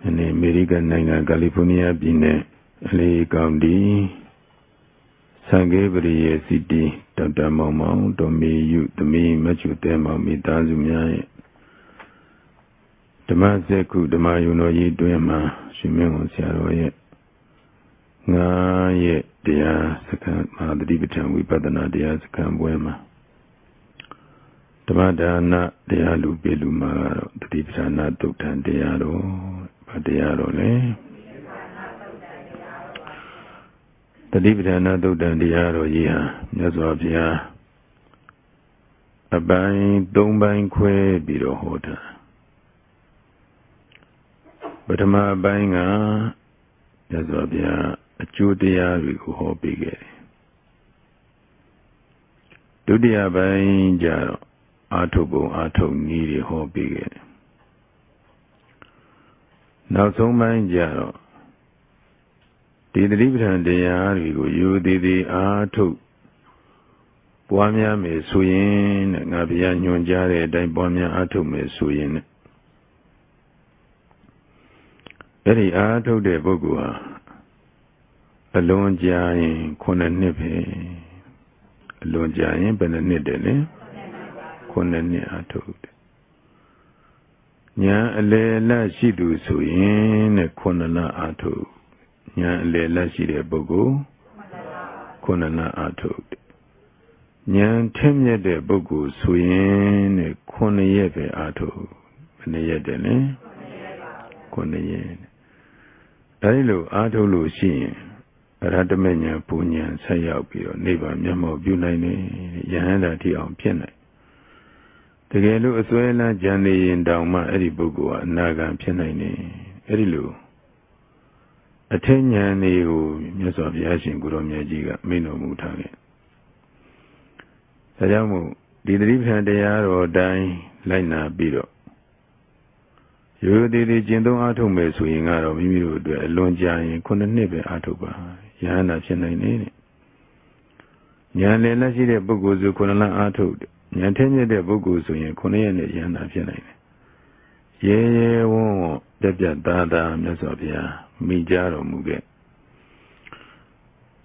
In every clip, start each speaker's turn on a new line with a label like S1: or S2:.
S1: Ane American Nanga California Bine Ali County Sangabri City Dr. Mama Domi you to me Machu Tema Mitazumia Damaseku Damayuno Yi Duema Shimen Siaroye Nga ye Dia Sakan Madribitan Wipadana Dia Sakan Buema Tamadana Dia Lubelu Magaro Tripsana Tutan Diaro Padiaro Le Tadibana Tutan Diaro Yia Yazwabia Abain Dombain Que Biro Hota Batama Bainga Yazwabia Judia Riku Bigge Dudia Bain Jaro Atobo Ato Niri Hobige Now so mind Jaro Did the Libran de Yarigo, you did the Ato Boamia me suyin, Nabian Yonjare, Dai Boamia Ato me suyin. Very Ato de Bogua Alone Jain, Kona Nipe Alone Jain, Benanidele. Konani atod. Nya le la shidu suyin konana atod. Nya le la shide bogo konana atod. Nya temye de bogo suyin konayebe atod. Benayede ne konayede. Dailo atolo shin. Radamenya punya sayaw biro neighbor myamo bunai ne yahanda ti on pienai. The Gelu Suela Jani in Dauma Edibugu, Naga Pianine, Edilu. A 10-year neo, Mies of Yashin Guromia Giga, Mino Mutange. Sajamu, did the hand they are or die, Lina Bido. You did the Jindo Atome swing out of Miru, the Lonja, couldn't never Atoba, Yana Pianine. Yan Lashi de Buguzu Kunala Atod. Yantenye de Bugu so yen Konean Yana Pianine. Ye won Debia Dada Mesopia, Mijaro Muge.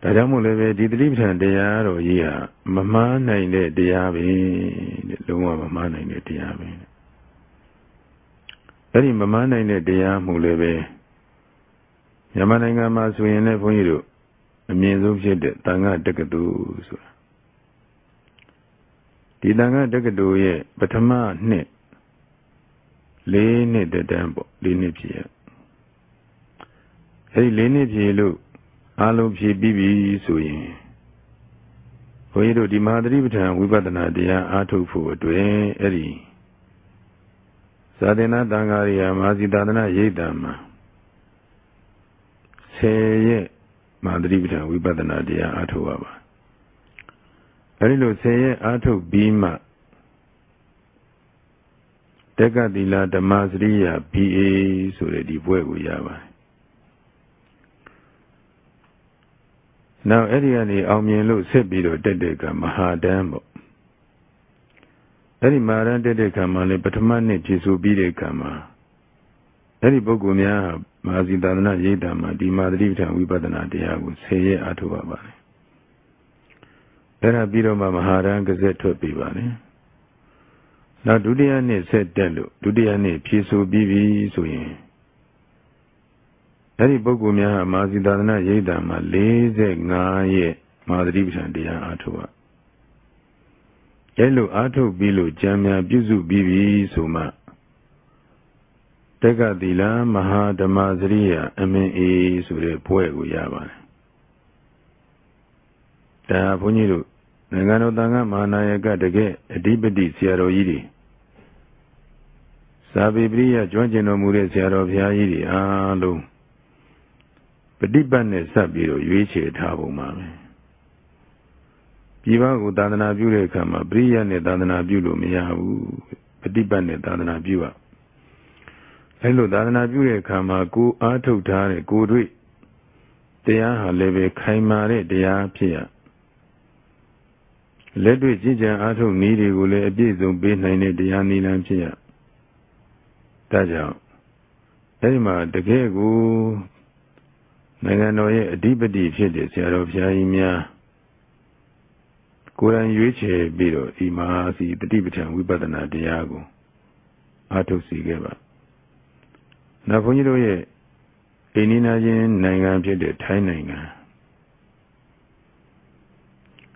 S1: Tadamuleve did Libran de Yaro Yia, Mamma Nine de Yavi, Luma Mamma Nine de Yavi. Very Mamma Nine de Yamuleve Yamananga Masuene Fuiru, a means of shit, Tanga Decadu. Didanga Decadu ye, Batama net. Lane the dambo, Linipia. Hey, Linipia, Alo P. Bibi Suyin. Oedo di Madribitan, we got an idea, Ato for Dwayne Eddie. Sadena Dangaria, Mazidana Yedama. Say ye, Madribitan, we got an idea, Ato. Arilo say Ato Bima Degadila Damasria P.A. so that the boy will yaba. Now, Ediani Almielo Sebiro Dedeka Mahadambo. Edi Maran Dedeka Male Batamani Jisu Bide Kama. Edi Bogumia Mazidana Yedama, Di Madrita Wibadana Diago, say Ato Babane. Era Biro Maharan Gazette Bibane. Now Dudiane said Delo, Dudiane Piso Bibi Suyin. Eri Bogumia Mazidana Yedama, Laze Naye, Madribitan Dia Atua. Elo Ato Bilo Jamia Buzu Bibi Suma. Tegadila Mahadamazria, M.A. Sure Puego Yaban. Da Puniru. Nagano Danga Manayaga Dege, a Dibedi Siaro Yidi. Sabibria, Joangino Mure Siaro Yidi, Alo. Pedibane Sabiro, Yuichi Tabo Mame. Pivago Dadana Bure Kama, Briane Dadana Bulo Miyahu, Pedibane Dadana Bua. Hello Dadana Bure Kama, go Ato Tare, go Dui. Dea Leve Kaimare, Dea Pia. Let me Jijan Ato Nidi will a bit of Benine Diani Lampia. Taja Edima, the Gegu Naganoye, a deepity fitted, Sarah Fiamia. Kuran Yuche Biro, Imasi, the Tibetan, Wibadana, Diago, Ato Sigeva. Naponye, Eninajan, Nangam, the Tainanga.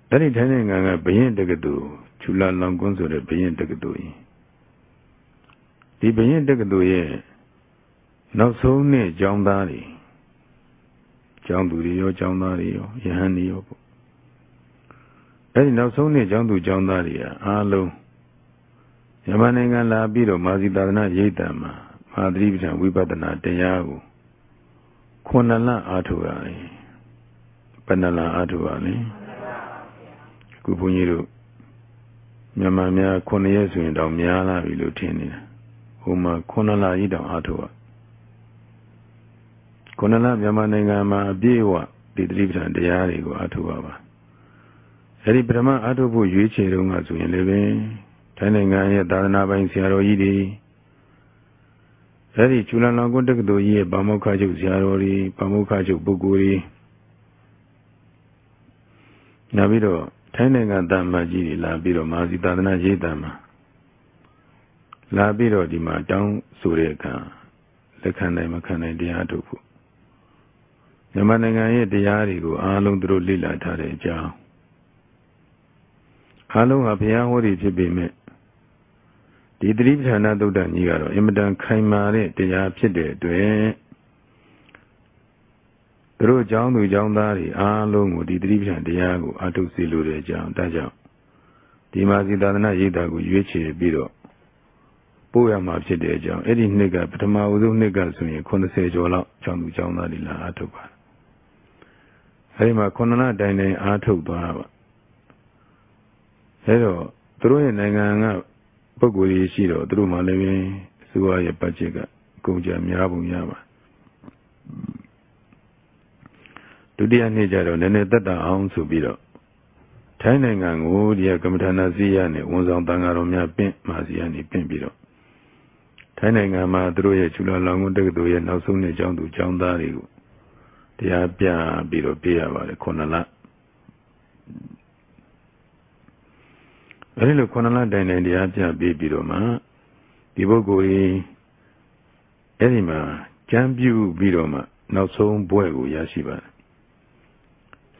S1: That is Tainanga, Bayan Degadu, Chula Longonzo, the Bayan Degadui. The Bayan Degaduye, not so near John Dari, John Durio, John Dario, Yahanio. That is not so near John to John Daria, Alo Yamananga Labiro, Mazidana Yetama, Madrivitan, Wibadana, Deyago, Konala Atuali, Panala Atuali, Kupuniru, Yamamia, Konesu, and Damiala, Vilutini, Uma Konala Ida Atua. Konala Yamananga, Biwa, the Drivitan, Deyarigo Atuava. Eri Brahma Atobu Yuchi Rungasu in living, Tananga, Dana by Siaro Idi. Eri Chulana Gondak ye, Bamokaju Siarori, Pamokaju Buguri. Navido, Tananga Damaji, Labiro, Mazidana Jedama. Labiro Dima down Sureka, Lekana Makana Diatupu. Yamananga Diarigo, Along through Lila Tare Jao. Hello, Abia, what is it be met? The drips are not done, Yaro, Imadan Kaimare, the Yapide, to it. Through John to John Dari, along with the drips and the Yago, Atu Silure, John, Daja. The Mazidana Yidago, Yuchi, Biro. Poya Mapide, John, Eddie Nigga, Patama, Udu Nigga, Sunny, Conversation, John to John Dari, La Atoba. Harima Konana Dine, Atoba. Hello, through Nanga Poguri Shiro, through Malawi, Suaya Pachiga, Koja Miabu Yama. Today I need Jaro, Neneta Ounce Biro. Tainangang wood, Yakamtana Ziani, was on Tangaromia Pin, Maziani Pimbiro. Tainangama, through Chula Longo de now soon John to John Darigo. The Abia Biro Pia, the Konala. Very look on a line in the Aja baby Roma, the Bogori Elima, Jambu Biroma, now so Boegu Yashiba.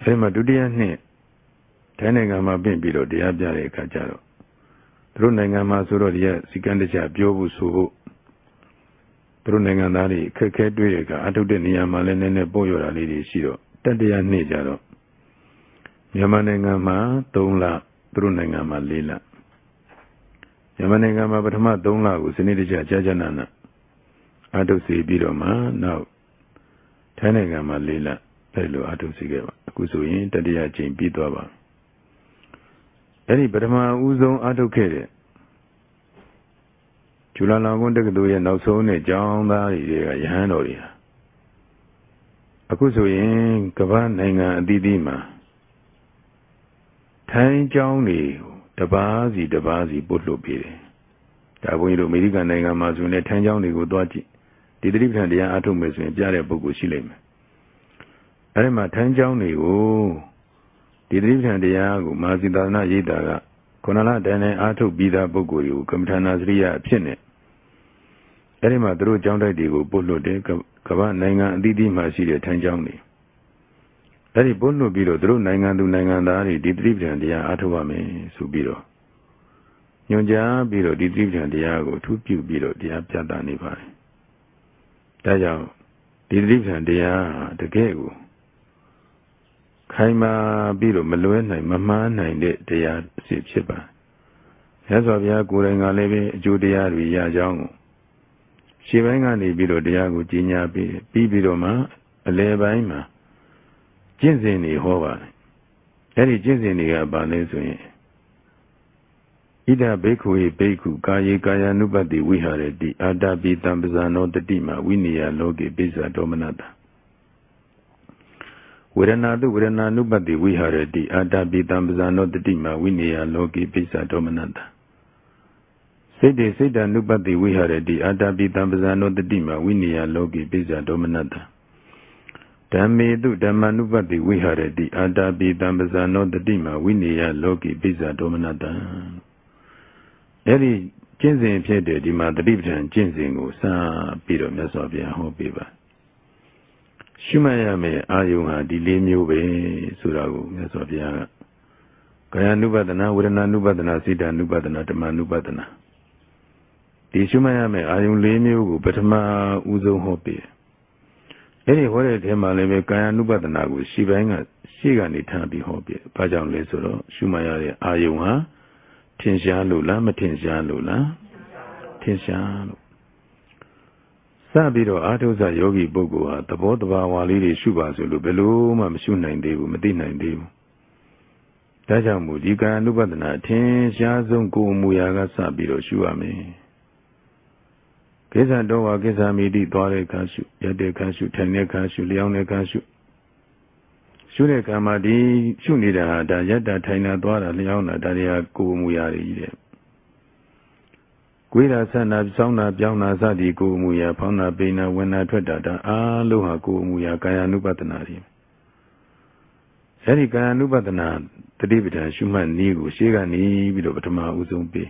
S1: Elima Dudia, Tanangama Bimbiro, the Abjare Kajaro. Trunangama Surodia, Sikandaja, Biobu Subu, Trunangandari, Kakadrika, Atudenia Malene Boyora Lady Shiro, Tadia Nejaro. Yamanangama, Tonla. Trunangama Lila Yamanangama Batama Donla was in Idija Jajanana. Ado si Biroma, now Tanangama Lila, Pelo Ado Sigeva, Kusuin, Tadia Jim Bidova. Any Batama Uzo Ado Kere Chulana Gondagoya, now so ne John Yanoria. Akusuin, Kavananga Didima. Time Johnny, Tabazi, Butlo Piri. Tawino American Nanga Mazune, Time Johnny Godoji. The Dripan de Atomus and Jare Bogusilim. Arima Time Johnny, oh, the Dripan de Yago, Mazidana Yidaga, Konala Dane Ato Bida Bogoyu, Kamtana Ria Pine. Arima drew John Digo, Butlo de Kavan Nanga, Didi Masiri, Time Johnny. That is Bono Biro, Drew Nangan to Nangandari, the Dripan de Atowame, Subiro. Yonja Biro, the Dripan de Yago, 2 Pew Biro, the Abjada Nipai. Daja, the Dripan de the Gego. Kaima Biro, Maluena, Mama, 9 de ya Shipa. As of Yakuranga Leve, Judia, Yajang. Shivanga Biro, the Yago, Ginia, Bibiroma, a Lebaima. Jinsini Hova. Any Jinsini Abanesu. Ida Beku, Kaya Nubadi, we had the Adabi Tambazano, the Dima, Winia, Logi, Biza, Dominata. Wirana Nubadi, we had the Adabi Tambazano, the Dima, Winia, Logi, Biza, Dominata. Siddhi Siddha Nupati Viharati Atapi Tampasano Tatima Vinaya Loki Pisa Domanata Dhammetu Dhammanupati Viharati Atapi Tampasano Tatima Vinaya Loki Pisa Domanata Eri Jinsin Piede di Madriptan Jinsin Sa Piro Mesopia Hopiba Shumayame Ayunga di Limube Suragu Mesopia Kaya Nupatana Urana Nupatana Siddha Nupatana Dhamma Nupatana Di Shumayame Ayung Limu Patama Uzo Hopi Any Hore Temaleme Kaya Nupatana Shivanga Shigani Tabi Hopi Pajang Lesoro Shumaya Ayunga Tinsha Lula Matinsha Lula Tinsha Sabiro Atosa Yogi Bogua the Bodva Wali Shuba Zulu Belu Mamshu 9 Devu Mati 9 Devu Tajamu Dika Nupatana Tinsha Zonku Muyaga Sabiro Shuame Kesa Dowa Kesa Midi Dware Kashu Yade Kashu Tane Kashu Liaune Kashu Shure Kamadi Shunida Dayata Taina Dwara Liauna Daria Kumuyari Guida Sana Sauna Biauna Sadi Kumuya Pauna Bena Wena Tredata Aloha Kumuya Kaya Nupatanari Sari Kaya Nupatana Tadibita Shuman Nigu Shigani Bidopatama Uzumbi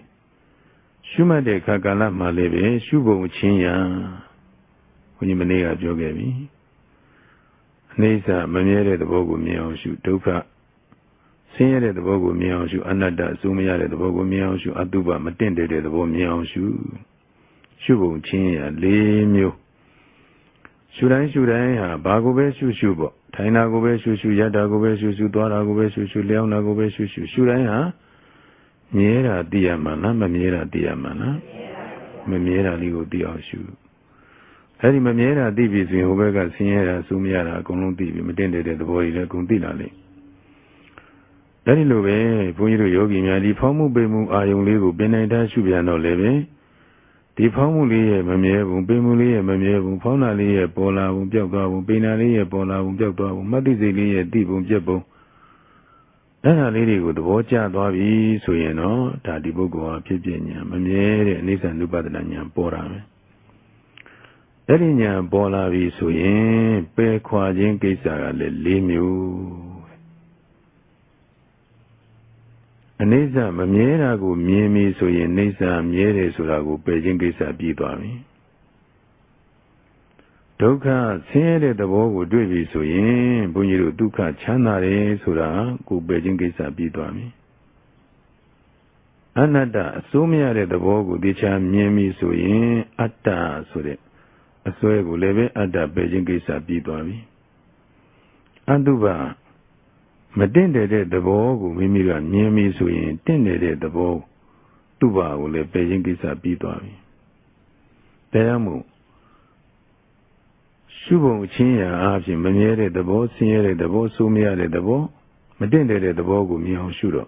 S1: Shuma de Kakala Malebe Shubo Chinya when you manega Jogabi Nesa Mamere the Bogu Miaoshu Doka Senior the Bogu Miaoshu Anada Sumia the Bogu Miaoshu Aduba Matende the Bogu Miaoshu Shubo Chinya Lemio Shurai Bagobe Shushubo Taina Gobe Shushu Yada Gobe Shushu Dwara Gobe Shushu Leona Gobe Shushu Shurai Miera Diamana, Mamiera Diamana, Mamiera Ligo Diashu. Harry Mamiera Divis in Hobega Sierra Sumiara, Conuti, Matende the boy, Continale. Daddy Lube, Puyo Yogi, Madi Pomu Bemu, Ayung Ligo, Beneda Shubiano Leve, Di Pomuli, Mamievu, Bemuli, Mamievu, Ponali, Pola, Bioga, Benali, Pola, Bioga, Madizili, Dibu Jebo. That lady would watch out of his so you know, Tadi Bogo, Pipinia, Mamere, Nisan Lupadania, Bora. Elinia Bola Visuye, Pe Quajin Kisa, Limu. Anisa, Mamera go Mimi, so ye Nisa, Miere, Surago, Pejin Kisa, Bidami. Doka, Sere the Bogo Duvi so yin, Bunyiru Duka Chanare Sura, Go Beijing Gisa Bidwami. Anada, Sumia the Bogo Dicha Miemi so yin, Atta Sure, a Soego Leve Ada Beijing Gisa Bidwami. Anduba, Madende the Bogo, Mimira Miemi so yin, Tende the Bogo, Tuba will Beijing Gisa Bidwami. Teamu. Shubo Chinya Absi, Maniere the Bo, Siere the Bo, Sumia the Bo, Madende the Bogu Mio Shuro.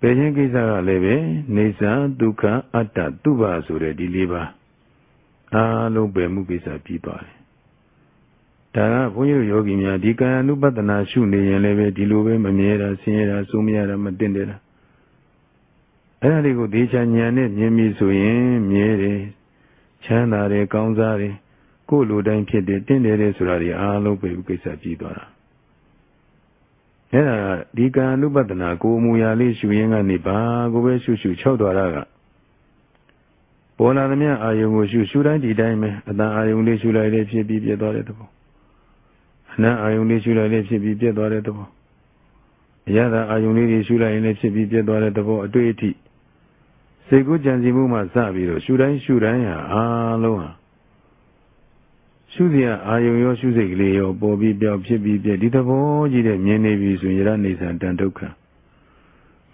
S1: Beijing Giza Leve, Nesa, Duka, Atta, Tuba Sure, Diliba. Alo Bemukisa Pipa. Tara, Puyo Yogi Mia, Dika, Nupatana, Shuni, and Leve, Dilube, Maniera, Siera, Sumia, Madendera. Arigo Dicha Nyane, Yemi Suyen, Miere, Chanare, Kaunzare. Kulu dan Pede, Tendere Surari, Alo Pukisa Pidora. Era Dika Nubatana, Kumuyali, Shuinga Nipa, Gobe Shushu Chodwaraga. Polamia Ayungu Shura di Dime, and Ayungi Shula Lepsi be adorable. Now Ayungi Shula Lepsi be adorable. Yada Ayungi Shula Lepsi be adorable, a duty. Segu Janzimuma Saviro, Shuraya, Aloha. Shuzia Ayo Shuzek Leo, Bobby Bell Chibi, Ditavo, Jide, Yenevis, Yeranis and Tantoka.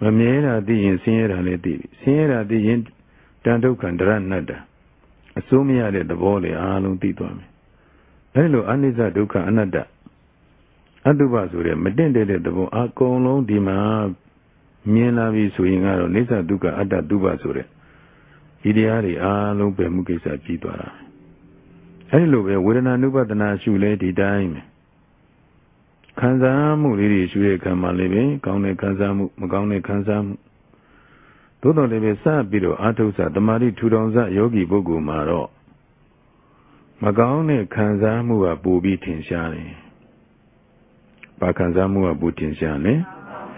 S1: Mamera di Sierra Leti, Sierra di Tantoka Dranada. Assumia de Volley, Alum Titome. Hello, Anisa Duka Anada. Aduba Sure, Medende de Vo Acolo Dima, Miena Visuingaro, Nisa Duka Ada Duba Sure. Ideari Alum Pemukisa Pitara. Hello, Wedana Nubatana Shule di Dime. Kanzamu Lidi Shue Kamalebe, Kaune Kanzamu, Magane Kanzamu. သို့တော်လည်းပဲစပြီးတော့အာထုဆတမာတိထူထောင်စယောဂီပုဂ္ဂိုလ်မှာတော့မကောင်းတဲ့ခံစားမှုကပိုပြီးထင်ရှားတယ်။ဘာခံစားမှုကပိုထင်ရှားလဲ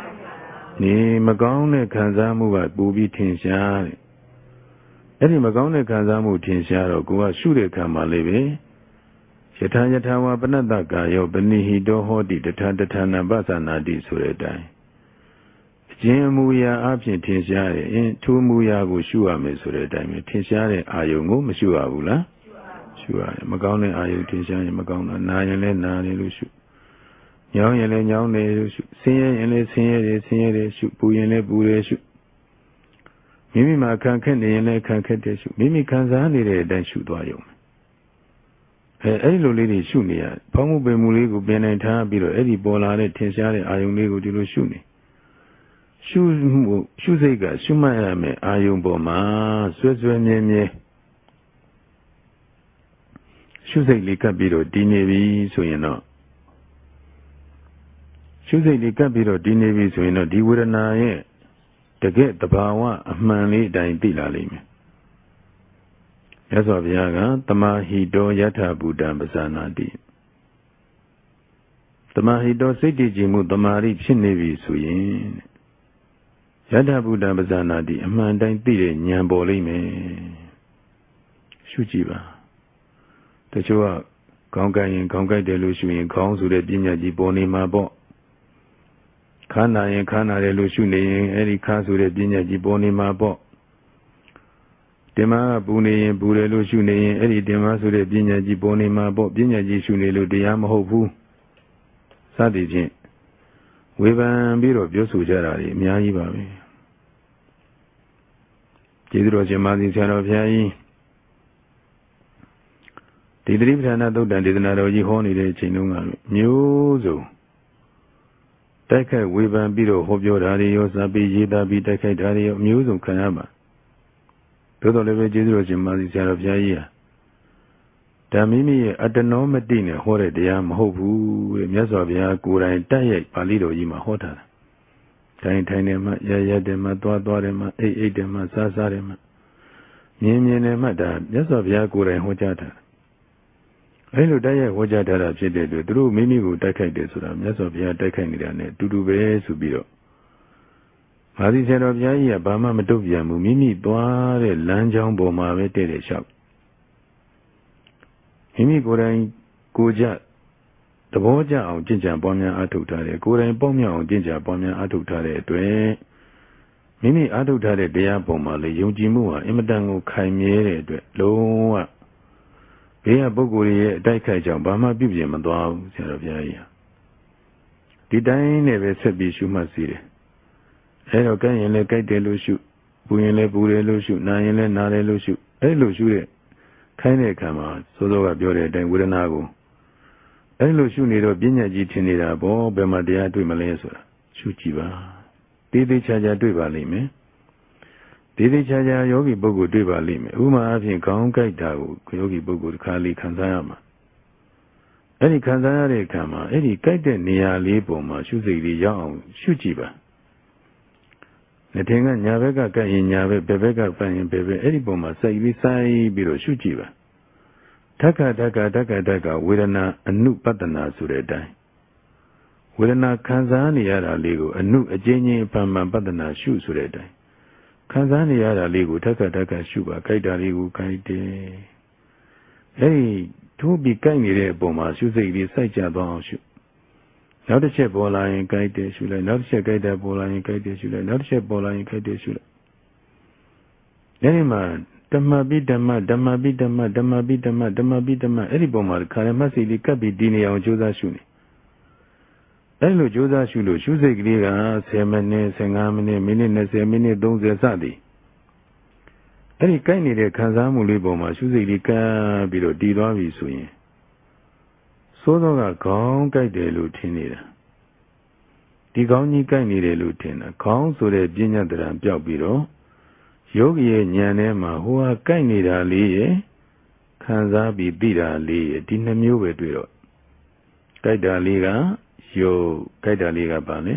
S1: ။ဒီမကောင်းတဲ့ခံစားမှုကပိုပြီးထင်ရှားတယ်။အဲ့ဒီမကောင်းတဲ့ခံစားမှုထင်ရှားတော့ကိုကရှုတဲ့ခံမှာလေးပဲယထာယထာဝပနတ္တကာယောပနိဟိတောဟောတိတထာတထာနာပသနာတိဆိုတဲ့အတိုင်းအကျဉ်းအမူအရာအဖြစ်ထင်ရှားတယ်။ထိုမူအရာကိုရှုရမယ်ဆိုတဲ့အတိုင်းပဲထင်ရှားတဲ့အာယုံကိုမရှုရဘူးလား။ရှုရတယ်မကောင်းတဲ့အာယုထင်ရှားရင်မကောင်းတာနာရင်လည်းနာတယ်လို့ရှုညောင်းရင်လည်းညောင်းတယ်လို့ရှုဆင်းရဲရင်လည်းဆင်းရဲတယ်ရှုပူရင်လည်းပူတယ်ရှုမိမိမှာခံခက်နေရင်လည်းခံခက်တယ်ရှုမိမိခံစားနေတဲ့အတိုင်းရှုသွားရုံအဲ့လိုလေးတွေရှုနေရဖောင်းမှုပင်မှုလေးကိုပြင်နိုင်ထားပြီးတော့အဲ့ဒီပေါ်လာတဲ့ထင်ရှားတဲ့အာယုံလေးကိုဒီလိုရှုနေရှုစိတ်ကရှုမှတ်ရမယ်အာယုံပေါ်မှာဆွဲဆွဲမြဲမြဲရှုစိတ်လေးကပ်ပြီးတော့တည်နေပြီဆိုရင်တော့ရှုစိတ်လေးကပ်ပြီးတော့တည်နေပြီဆိုရင်တော့ဒီဝေဒနာရဲ့တကယ်တဘာဝအမှန်လေးအတိုင်းသိလာလိမ့်မယ်မြတ်စွာဘုရားကတမဟိတောယထာဘူတံပဇာနာတိတမဟိတောစိတ်တည်ကြည်မှုတမာရိဖြစ်နေပြီဆိုရင်ယထာဘူတံပဇာနာတိအမှန်တိုင်းသိတဲ့ဉာဏ်ပေါ်လိမ့်မယ်ရှုကြည့်ပါတချို့ကခေါင်းကိုက်ရင်ခေါင်းကိုက်တယ်လို့ရှုရင်ခေါင်းဆိုတဲ့ပညာကြီးပေါ်နေမှာပေါ့ခါနာရင်ခါနာတယ်လို့ရှုနေရင်အဲ့ဒီခါဆိုတဲ့ပညာကြီးပေါ်နေမှာပေါ့တင်မပူနေရင်ပူတယ်လို့ရှုနေရင်အဲ့ဒီတင်မဆိုတဲ့ပညာကြီးပေါ်နေမှာပေါ့ပညာကြီးရှုနေလို့တရားမဟုတ်ဘူးစသည်ဖြင့်ဝေဖန်ပြီးတော့ပြောဆိုကြတာတွေအများကြီးပါပဲကျေးဇူးတော်ရှင်မာသီဆရာတော်ဘုရားကြီးဒီသတိပဋ္ဌာန်သုတ်တံဒေသနာတော်ကြီးဟောနေတဲ့အချိန်တုန်းကမျိုးစုံတိုက်ခိုက်ဝေဖန်ပြီးတော့ဟောပြောတာတွေရောစာပေရေးသားပြီးတိုက်ခိုက်တာတွေရောအမျိုးစုံခံရပါသို့တော်လည်းပဲကျေးဇူးတော်ရှင်မာသီဆရာတော်ဘုရားကြီးဟာဒါမိမိရဲ့အတ္တနောမတိနဲ့ဟောတဲ့တရားမဟုတ်ဘူးတဲ့မြတ်စွာဘုရားကိုယ်တိုင်တက်ရိုက်ပါဠိတော်ကြီးမှာဟောထားတာထိုင်တယ်မှရတယ်မှသွားတယ်မှအိတ်တယ်မှစားတယ်မှမြင်တယ်မှဒါမြတ်စွာဘုရားကိုယ်တိုင်ဟောကြားတာအဲ့လိုတက်ရိုက်ဟောကြားထားတာဖြစ်တဲ့အတွက်သူတို့မိမိကိုတိုက်ခိုက်တယ်ဆိုတာမြတ်စွာဘုရားတိုက်ခိုက်နေတာနဲ့အတူတူပဲဆိုပြီးတော့မာသီဆရာတော်ဘုရားကြီးကဘာမှမတုတ်ပြန်ဘူးမိမိသွားတဲ့လမ်းကြောင်းပေါ်မှာပဲတည့်တယ်လျှောက်မိမိကိုယ်တိုင်ကိုကြသဘောကျအောင်ကျင့်ကြံပွားများအားထုတ်ထားတယ်ကိုယ်တိုင်ပေါက်မြောက်အောင်ကျင့်ကြံပွားများအားထုတ်ထားတဲ့အတွက်မိမိအားထုတ်ထားတဲ့တရားပေါ်မှာလေယုံကြည်မှုဟာအင်မတန်ကိုခိုင်မြဲတဲ့အတွက်လုံးဝဘေးကပုဂ္ဂိုလ်ရဲ့အတိုက်ခိုက်ကြောင့်ဘာမှပြုပြင်မသွားဘူးဆရာတော်ဘုရားကြီးဒီတိုင်းနဲ့ပဲဆက်ပြီးရှုမှတ်စီတယ်အဲတော့ကြိုက်ရင်လည်းကြိုက်တယ်လို့ရှုပူရင်လည်းပူတယ်လို့ရှုနာရင်လည်းနာတယ်လို့ရှုအဲလိုရှုတဲ့ခိုင်းတဲ့အခါမှာစောစောကပြောတဲ့အတိုင်းဝေဒနာကိုအဲလိုရှုနေတော့ပညာကြီးထင်နေတာပေါ့ဘယ်မှာတရားတွေ့မလဲဆိုတာရှုကြည့်ပါသေးသေးချာချာတွေ့ပါလိမ့်မယ်သေးသေးချာချာယောဂီပုဂ္ဂိုလ်တွေ့ပါလိမ့်မယ်ဥပမာအဖြစ်ခေါင်းကိုက်တာကိုယောဂီပုဂ္ဂိုလ်တစ်ခါလေးခံစားရမှာအဲ့ဒီခံစားရတဲ့အခါမှာအဲ့ဒီကိုက်တဲ့နေရာလေးပေါ်မှာရှုစိတ်လေးရောက်အောင်ရှုကြည့်ပါလက်ထင်ကညာဘက်ကကပ်ရင်ညာဘက်ဘယ်ဘက်ကပတ်ရင်ဘယ်ဘက်အဲ့ဒီပုံမှာစိုက်ပြီးစိုက်ပြီးတော့ရှုကြည့်ပါဓက္ကဝေဒနာအနုပတ္တနာဆိုတဲ့အတိုင်းဝေဒနာခံစားနေရတာလေးကိုအနုအကျဉ်းချင်းပမှန်ပတ္တနာရှုဆိုတဲ့အတိုင်းခံစားနေရတာလေးကိုဓက္ကရှုပါကြိုက်တာလေးကိုကြိုက်တယ်အဲ့ဒီထိုးပြီးကြိုက်နေတဲ့အပေါ်မှာရှုစိတ်လေးစိုက်ကြသွားအောင်ရှုနောက်တစ်ချက်ပေါ်လာရင်ကြိုက်တယ်ရှုလိုက်နောက်တစ်ချက်ကြိုက်တာပေါ်လာရင်ကြိုက်တယ်ရှုလိုက်နောက်တစ်ချက်ပေါ်လာရင်ကြိုက်တယ်ရှုလိုက်အဲဒီမှာဓမ္မပိဓမ္မအဲ့ဒီပုံမှာခါရမစိတ်လေးကပ်ပြီးဒီနေအောင်ကြိုးစားရှုနေအဲ့လိုကြိုးစားရှုလို့ရှုစိတ်ကလေးက10မိနစ်15မိနစ်မိနစ်20မိနစ်30စသည်အဲ့ဒီကြိုက်နေတဲ့ခံစားမှုလေးပုံမှာရှုစိတ်လေးကပ်ပြီးတော့တည်သွားပြီဆိုရင်သို့သောကခေါင်းကြိုက်တယ်လို့ထင်နေတာဒီခေါင်းကြီးကြိုက်နေတယ်လို့ထင်တာခေါင်းဆိုတဲ့ပညာတရံပျောက်ပြီးတော့ယောဂီရဲ့ဉာဏ်ထဲမှာဟိုဟာကြိုက်နေတာလေးရဲ့ခံစားပြီးသိတာလေးရဲ့ဒီနှမျိုးပဲတွေ့တော့ကြိုက်တာလေးကယုတ်ကြိုက်တာလေးကပါလေ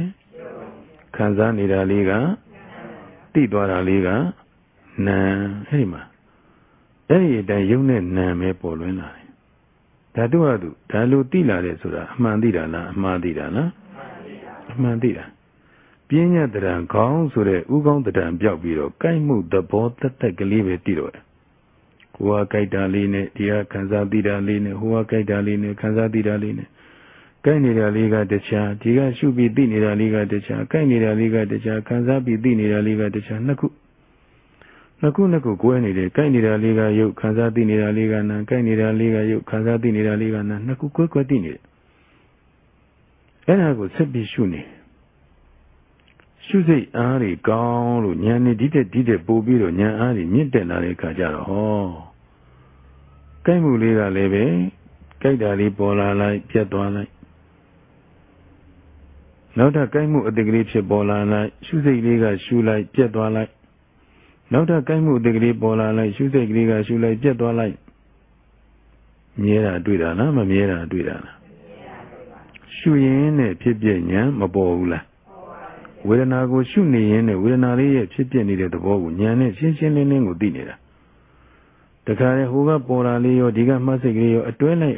S1: ခံစားနေတာလေးက တိသွားတာလေးကနာအဲ့ဒီမှာအဲ့ဒီအတိုင်းယုံနဲ့နာပဲပေါ်လွင်လာတယ်ဓာတုဟာသူဒါလိုတိလာတယ်ဆိုတာအမှန်သိတာလားအမှားသိတာလားအမှန်သိတာပညာတရံခေါင်းဆိုတဲ့ဥကောင်းတရံပြောက်ပြီးတော့ကိုက်မှုသဘောတသက်ကလေးပဲသိတော့တယ်ကိုယ်ကကြိုက်တာလေးနဲ့ဒီကခံစားသိတာလေးနဲ့ဟိုကကြိုက်တာလေးနဲ့ခံစားသိတာလေးနဲ့ကြိုက်နေတာလေးကတခြားဒီကရှုပြီးသိနေတာလေးကတခြားကြိုက်နေတာလေးကတခြားခံစားပြီးသိနေတာလေးကတခြားနှစ်ခုကွဲနေတယ်ကြိုက်နေတာလေးကယုတ်ခံစားသိနေတာလေးကနာကြိုက်နေတာလေးကယုတ်ခံစားသိနေတာလေးကနာနှစ်ခုကွဲသိနေတယ်အဲ့ဒါကိုဆက်ပြီးရှုနေရှုစိတ်အားတွေကောင်းလို့ဉာဏ်နဲ့ဒီတဲ့ပို့ပြီးတော့ဉာဏ်အားတွေမြင့်တက်လာတဲ့အခါကျတော့ဟောကြိုက်မှုလေးကလည်းပဲကြိုက်တာလေးပေါ်လာလိုက်ပြတ်သွားလိုက်နောက်ထပ်ကြိုက်မှုအတ္တကလေးဖြစ်ပေါ်လာလိုက်ရှုစိတ်လေးကရှုလိုက်ပြတ်သွားလိုက်နောက်ထပ်ကြိုက်မှုအတ္တကလေးပေါ်လာလိုက်ရှုစိတ်ကလေးကရှုလိုက်ပြတ်သွားလိုက်မြဲတာတွေ့တာလားမမြဲတာတွေ့တာလားရှုရင်းနဲ့ဖြစ်ပြဉာဏ်မပေါ်ဘူးလားဝေဒနာကိုရှုနေရင်နဲ့ဝေဒနာလေးရဲ့ဖြစ်ပြနေတဲ့သဘောကိုဉာဏ်နဲ့ရှင်းရှင်းလင်းလင်းကိုသိနေတာတခါလေဟိုကပေါ်လာလေးရောဒီကမှတ်စိတ်ကလေးရောအတွဲလိုက်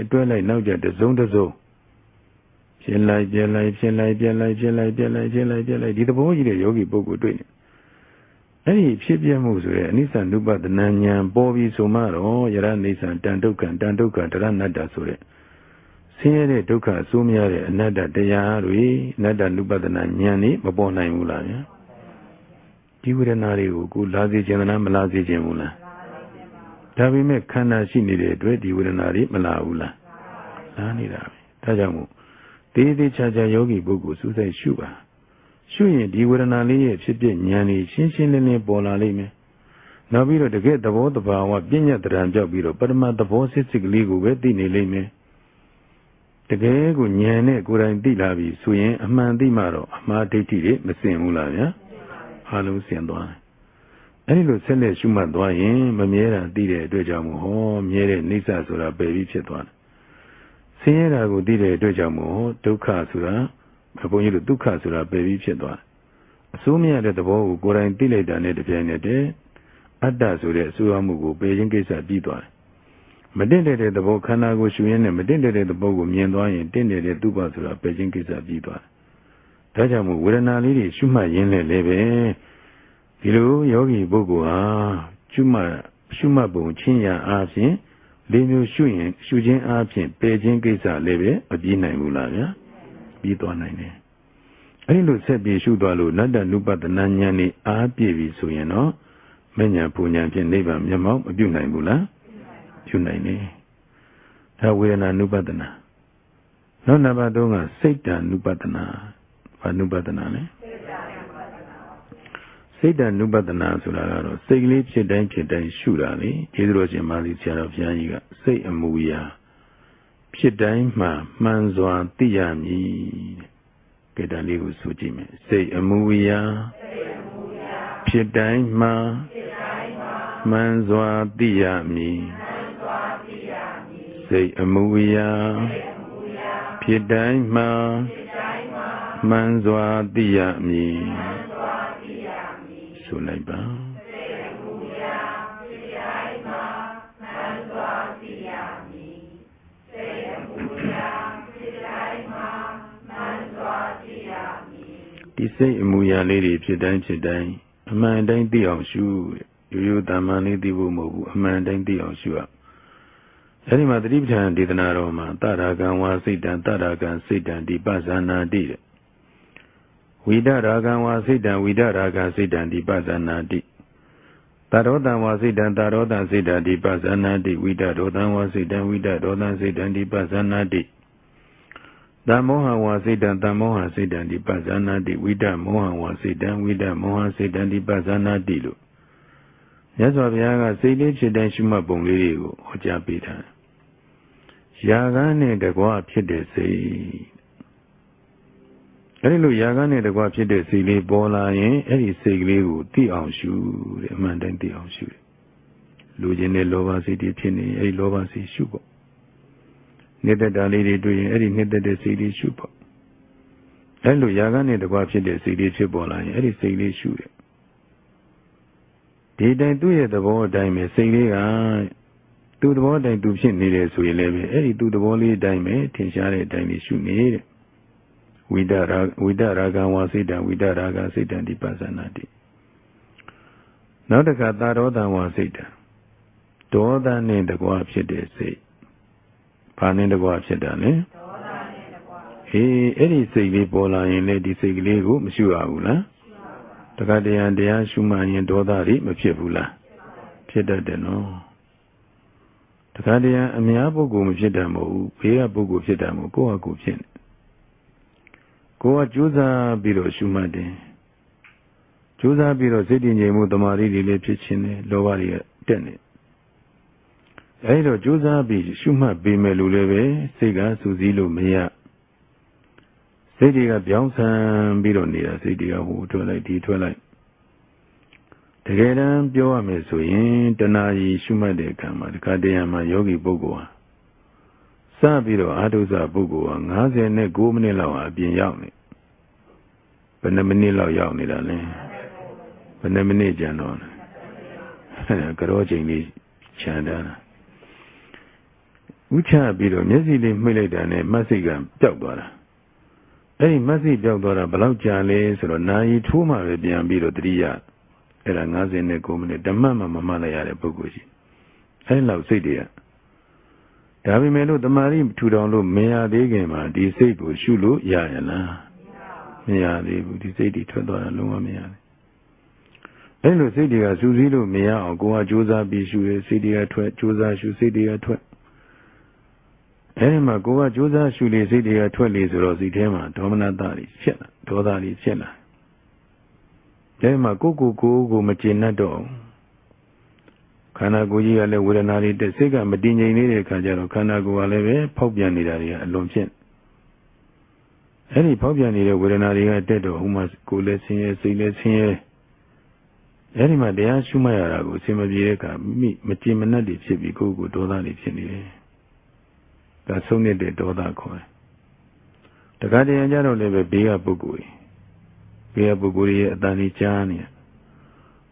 S1: နောက်ကျတစုံဖြစ်လိုက်ပြက်လိုက်ဒီသဘောကြီးတဲ့ယောဂီပုဂ္ဂိုလ်တွေ့နေအဲ့ဒီဖြစ်ပြမှုဆိုတဲ့အနိစ္စ ानु ပဒနာဉာဏ်ပေါ်ပြီးဆိုမှတော့ယရနိစ္စတန်ဒုက္ခတရဏတ္တဆိုတဲ့ဆင်းရဲတဲ့ဒုက္ခအဆိုးများတဲ့အနတ္တတရားတွေအနတ္တ ानु ပဒနာဉာဏ်นี่မပေါ်နိုင်ဘူးလားဗျာဒီဝေဒနာတွေကိုကိုလာစေခြင်းလားမလာစေခြင်းဘူးလားဒါပေမဲ့ခန္ဓာရှိနေတဲ့အတွက်ဒီဝေဒနာတွေမလာဘူးလားလာနေတာပဲဒါကြောင့်မို့သေးချာယောဂီပုဂ္ဂိုလ်စူးစိုက်ရှုပါရှုရင်ဒီဝေဒနာလေးရဲ့ဖြစ်ပြဉာဏ်นี่ရှင်းရှင်းလင်းလင်းပေါ်လာလိမ့်မယ်နောက်ပြီးတော့တကယ်သဘောတဘာဝပညာတရံပြောက်ပြီးတော့ပရမသဘောစစ်ကလေးကိုပဲသိနေလိမ့်မယ်တကယ်ကိုဉာဏ်နဲ့ကိုယ်တိုင်သိလာပြီဆိုရင်အမှန်သိမှတော့အမှားဒိဋ္ဌိတွေမစင်ဘူးလားဗျာအားလုံးစင်သွားတယ်အဲဒီလိုဆက်လက်ရှုမှတ်သွားရင်မမြဲတာသိတဲ့အတွက်ကြောင့်မို့ဟောမြဲတဲ့နိစ္စဆိုတာပယ်ပြီးဖြစ်သွားတယ်ဆင်းရဲတာကိုသိတဲ့အတွက်ကြောင့်မို့ဒုက္ခဆိုတာဘုန်းကြီးတို့ဒုက္ခဆိုတာပယ်ပြီးဖြစ်သွားတယ်အဆိုးမရတဲ့သဘောကိုကိုယ်တိုင်သိလိုက်တာနဲ့တပြိုင်နက်တည်းအတ္တဆိုတဲ့အဆိုးအမှုကိုပယ်ခြင်းကိစ္စပြီးသွားတယ်မတင့်တဲ့သဘောခန္ဓာကိုရှုရင်းနဲ့မတင့်တဲ့သဘောကိုမြင်သွားရင်တင့်တဲ့သူပဆိုတာပယ်ခြင်းကိစ္စပြီးသွားတယ်ဒါကြောင့်မို့ဝေဒနာလေးတွေရှုမှတ်ရင်းနဲ့လည်းပဲဒီလိုယောဂီပုဂ္ဂိုလ်ဟာရှုမှတ်ပုံချင်းရာအားဖြင့်လေးမျိုးရှုရင်ရှုခြင်းအားဖြင့်ပယ်ခြင်းကိစ္စလည်းပဲမပြီးနိုင်ဘူးလားဗျာပြီးသွားနိုင်တယ်အဲဒီလိုဆက်ပြီးရှုသွားလို့နတ္တ ानु ပဒနာဉာဏ်นี่အားပြည့်ပြီဆိုရင်တော့မဉ္ဇဉ်ပူဉ္ဇဉ်ဖြင့်နိဗ္ဗာန်မျက်မှောက်မပြုနိုင်ဘူးလားပြုနိုင်တယ်ဒါဝေဒနာ ानु ပဒနာနောက်နံပါတ်3ကစိတ်တ ानु ပဒနာဘာ ानु ပဒနာလဲစိတ်တ ानु ပဒနာဆိုတာကတော့စိတ်ကလေးဖြစ်တိုင်းရှုတာလေကျေးဇူးတော်ရှင်မာလီဆရာတော်ဘုရားကြီးကစိတ်အမူအရာဖြစ်တိုင်းမှမှန်စွာသိရမည်ကဲဒါလေးကိုဆိုကြည့်မယ်စိတ်အမူအရာဖြစ်တိုင်းမှမှန်စွာသိရမည်စိတ်အမူအရာဖြစ်တိုင်းမှမှန်စွာသိရမည်ဆိုလိုက်ပါဒီစိတ်အမူအရာလေးတွေဖြစ်တိုင်းအမှန်တိုင်းသိအောင်ရှုရိုးရိုးတမန်လေးသိဖို့မဟုတ်ဘူးအမှန်တိုင်းသိအောင်ရှုရအဲဒီမှာသတိပဋ္ဌာန်ဒေသနာတော်မှာတရာဂံဝါစိတ်တံတရာဂံစိတ်တံဒီပဇာနာတိတဲ့ဝိဒရာဂံဝါစိတ်တံဝိဒရာဂံစိတ်တံဒီပဇာနာတိတရောတံဝါစိတ်တံတရောတံစိတ်တံဒီပဇာနာတိဝိဒရောတံဝါစိတ်တံဝိဒရောတံစိတ်တံဒီပဇာနာတိတမောဟဝါစိတ်တံတမောဟစိတ်တံဒီပဇာနာတိဝိဒမောဟဝါစိတ်တံဝိဒမောဟစိတ်တံဒီပဇာနာတိလို့မြတ်စွာဘုရားကစိတ်လေးဖြစ်တိုင်းရှုမှတ်ပုံလေးတွေကိုဟောကြားပေးထားရာဂနဲ့တကွဖြစ်တဲ့စိတ်အဲဒီလိုရာဂနဲ့တကွဖြစ်တဲ့စိတ်လေးပေါ်လာရင်အဲ့ဒီစိတ်ကလေးကိုသိအောင်ရှုတဲ့အမှန်တိုင်းသိအောင်ရှုတယ်လူချင်းတဲ့လောဘစိတ်တွေဖြစ်နေအဲ့ဒီလောဘစိတ်ရှုပေါ့နှစ်သက်တာလေးတွေတွေ့ရင်အဲ့ဒီနှစ်သက်တဲ့စိတ်လေးရှုပေါ့အဲ့လိုရာဂနဲ့တကွဖြစ်တဲ့စိတ်လေးဖြစ်ပေါ်လာရင်အဲ့ဒီစိတ်လေးရှုတယ် ဒီတိုင်းသူ့ရဲ့သဘောအတိုင်းပဲစိတ်လေးကသူ့သဘောအတိုင်းသူဖြစ်နေတယ်ဆိုရင်လည်းပဲအဲ့ဒီသူ့သဘောလေးအတိုင်းပဲထင်ရှားတဲ့အတိုင်းလေးရှုနေတဲ့ဝိတရာဂံဝါစိတံဝိတရာဂစိတံဒီပသနာတိနောက်တစ်ခါသာရောတံဝါစိတံဒေါသနဲ့တကွာဖြစ်တဲ့စိတ်ဘာနဲ့တကွာဖြစ်တာလဲအဲ့ဒီစိတ်လေးပေါ်လာရင်လေဒီစိတ်ကလေးကိုမရှုရဘူးလားတခါတရံတရားရှုမှရင်ဒေါသတွေမဖြစ်ဘူးလားဖြစ်တတ်တယ်နော်တခါတရံအများပုဂ္ဂိုလ်မဖြစ်တတ်မဟုတ်ဘူးဘေးကပုဂ္ဂိုလ်ဖြစ်တတ်မဟုတ်ကိုယ့်ဟာကိုယ်ဖြစ်နေကိုယ်ကကြိုးစားပြီးတော့ရှုမှတ်တယ်ကြိုးစားပြီးတော့စိတ်တည်ငြိမ်မှုတမာရီတွေလည်းဖြစ်ခြင်းတယ်လောဘတွေကတက်နေအဲဒီတော့ကြိုးစားပြီးရှုမှတ်ပေးမယ်လို့လည်းပဲစိတ်ကစူးစီးလို့မရစိတ်တွေကပြောင်းဆန်ပြီးတော့နေတာစိတ်တွေကဟိုထွက်လိုက်ဒီထွက်လိုက်တကယ်တမ်းပြောရမယ်ဆိုရင်တဏှာကြီးရှုမှတ်တဲ့အခါမှာဒီကတရားမှာယောဂီပုဂ္ဂိုလ်ဟာစပြီးတော့အာထုဇပုဂ္ဂိုလ်ဟာ59မိနစ်လောက်အပြင်ရောက်နေဘယ်နှမိနစ်လောက်ရောက်နေတာလဲဘယ်နှမိနစ်ကျန်တော့ကြောချိန်လေးခြံတာဥချပြီးတော့မျက်စိလေးမှိတ်လိုက်တာနဲ့မတ်စိတ်ကပျောက်သွားတာအဲ့ဒီမတ်စိတ်ပျောက်သွားတာဘယ်လောက်ကြာလဲဆိုတော့နာယီထိုးမှပဲပြန်ပြီးတော့တတိယအဲ့ဒါ59မိနစ်ဓမ္မမှမမှတ်လိုက်ရတဲ့ပုဂ္ဂိုလ်ရှိအဲ့လောက်စိတ်တွေကဒါပေမဲ့လို့တမာရီထူထောင်လို့မရသေးခင်မှာဒီစိတ်ကိုရှုလို့ရရလားမရသေးဘူးဒီစိတ်တွေထွက်သွားတာလုံးဝမရဘူးအဲ့လိုစိတ်တွေကစူးစီးလို့မရအောင်ကိုယ်ကကြိုးစားပြီးရှုရစိတ်တွေကထွက်ကြိုးစားရှုစိတ်တွေကထွက်အဲဒီမှာကိုယ်ကကြိုးစားရှုလေစိတ်တွေကထွက်လေဆိုတော့စိတ်ထဲမှာဒေါမနတတွေဖြစ်လာဒေါသတွေဖြစ်လာအဲဒီမှာကိုမကျေနပ်တော့ခန္ဓာကိုယ်ကြီးကလည်းဝေဒနာတွေတက်စိတ်ကမတည်ငြိမ်နေတဲ့အခါကျတော့ခန္ဓာကိုယ်ကလည်းပဲဖောက်ပြန်နေတာတွေကအလွန်ဖြစ်အဲဒီဖောက်ပြန်နေတဲ့ဝေဒနာတွေကတက်တော့ဟိုမှာကိုယ်လည်းဆင်းရဲစိတ်လည်းဆင်းရဲအဲဒီမှာတရားရှုမှတ်ရတာကိုအစင်မပြေတဲ့အခါမကျေမနပ်တွေဖြစ်ပြီးကိုယ်ကိုဒေါသတွေဖြစ်နေတယ်ဒါဆုံးနေတဲ့ဒေါသခေါ်တယ်တခါတရံကြတော့လည်းပဲဘေးကပုဂ္ဂိုလ်ရဲ့အတန်ကြီးကြားနေ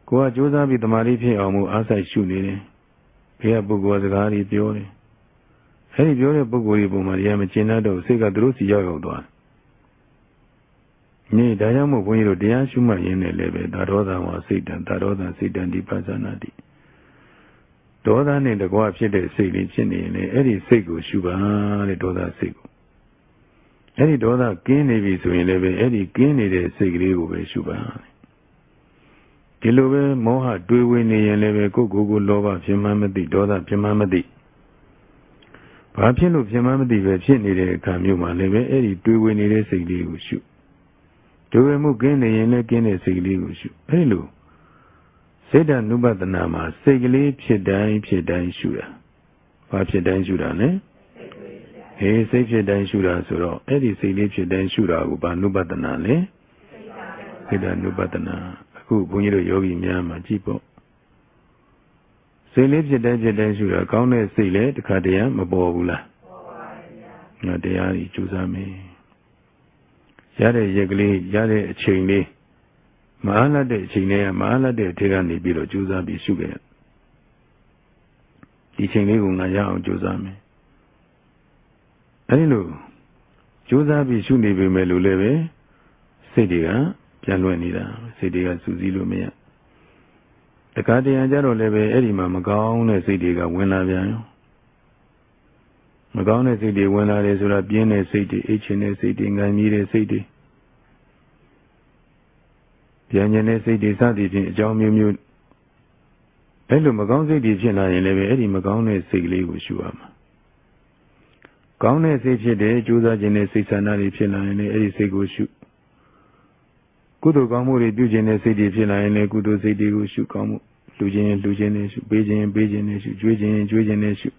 S1: ကိုယ်ကကြိုးစားပြီးတမာရီဖြစ်အောင်မို့အားစိုက်ရှုနေတယ်ဘေးကပုဂ္ဂိုလ်ကစကားတွေပြောတယ်အဲဒီပြောတဲ့ပုဂ္ဂိုလ်ဒီပုံမှာတရားမကျင်တတ်တော့စိတ်ကသူတို့စီရောက်သွားတယ်ဒါကြောင့်မို့ဘုန်းကြီးတို့တရားရှုမှတ်ရင်းနဲ့လည်းပဲသာဒေါသဝါစိတ်တံသာဒေါသစိတ်တံဒီပဇာနာတိဒေါသနဲ့တကွာဖြစ်တဲ့စိတ်လေးဖြစ်နေရင်လည်းအဲ့ဒီစိတ်ကိုရှုပါတဲ့ဒေါသစိတ်ကိုအဲ့ဒီဒေါသကင်းနေပြီဆိုရင်လည်းပဲအဲ့ဒီကင်းနေတဲ့စိတ်ကလေးကိုပဲရှုပါဒီလိုပဲမောဟတွေးဝေနေရင်လည်းပဲကိုယ်လောဘဖြစ်မှန်းမသိဒေါသဖြစ်မှန်းမသိဘာဖြစ်လို့ဖြစ်မှန်းမသိပဲဖြစ်နေတဲ့အခါမျိုးမှာလည်းပဲအဲ့ဒီတွေးဝေနေတဲ့စိတ်လေးကိုရှုတွေးဝေမှုကင်းနေရင်လည်းကင်းတဲ့စိတ်ကလေးကိုရှုအဲ့လိုစိတ်ဓာတ်နုပဒနာမှာစိတ်ကလေးဖြစ်တိုင်းရှုတာဘာဖြစ်တိုင်းရှုတာလဲစိတ်ဖြစ်တိုင်းရှုတာဆိုတော့အဲ့ဒီစိတ်လေးဖြစ်တိုင်းရှုတာကိုဘာနုပဒနာလဲစိတ်ဓာတ်နုပဒနာအခုဘုန်းကြီးတို့ယောဂီများမှာကြည့်ပေါ့စိတ်လေးဖြစ်တိုင်းရှုတာကောင်းတဲ့စိတ်လည်းတခါတည်းမပေါ်ဘူးလားပေါ်ပါဗျာတရားကြီးကြိုးစားမယ်ရတဲ့ရက်ကလေးရတဲ့အချိန်လေးမအားလတ်တဲ့အချိန်လေးကမအားလတ်တဲ့အထက်ကနေပြီးတော့ကြိုးစားပြီးရှုခဲ့ဒီချိန်လေးကိုငါရအောင်ကြိုးစားမယ်အဲဒီလိုကြိုးစားပြီးရှုနေပေမဲ့လို့လည်းပဲစိတ်တွေကပြန်လွင့်နေတာစိတ်တွေကစူးစီးလို့မရတခါတရံကြတော့လည်းပဲအဲ့ဒီမှာမကောင်းတဲ့စိတ်တွေကဝင်လာပြန်ရောမကောင်းတဲ့စိတ်တွေဝင်လာတယ်ဆိုတာပြင်းတဲ့စိတ်တွေအိတ်ချင်တဲ့စိတ်တွေငံမြည်တဲ့စိတ်တွေပြန်ကျင်တဲ့စိတ်တွေစသည်ဖြင့်အကြောင်းမျိုးမျိုးအဲ့လိုမကောင်းစိတ်တွေဖြစ်လာရင်လည်းပဲအဲ့ဒီမကောင်းတဲ့စိတ်ကလေးကိုရှုရမှာကောင်းတဲ့စိတ်ဖြစ်တဲ့ကြိုးစားခြင်းနဲ့စိတ်ဆန္ဒတွေဖြစ်လာရင်လည်းအဲ့ဒီစိတ်ကိုရှုကုသိုလ်ကောင်းမှုတွေပြုခြင်းနဲ့စိတ်တွေဖြစ်လာရင်လည်းကုသိုလ်စိတ်တွေကိုရှုကောင်းမှုလှူခြင်းနဲ့ရှုပေးခြင်းနဲ့ရှုကြွေးခြင်းနဲ့ရှု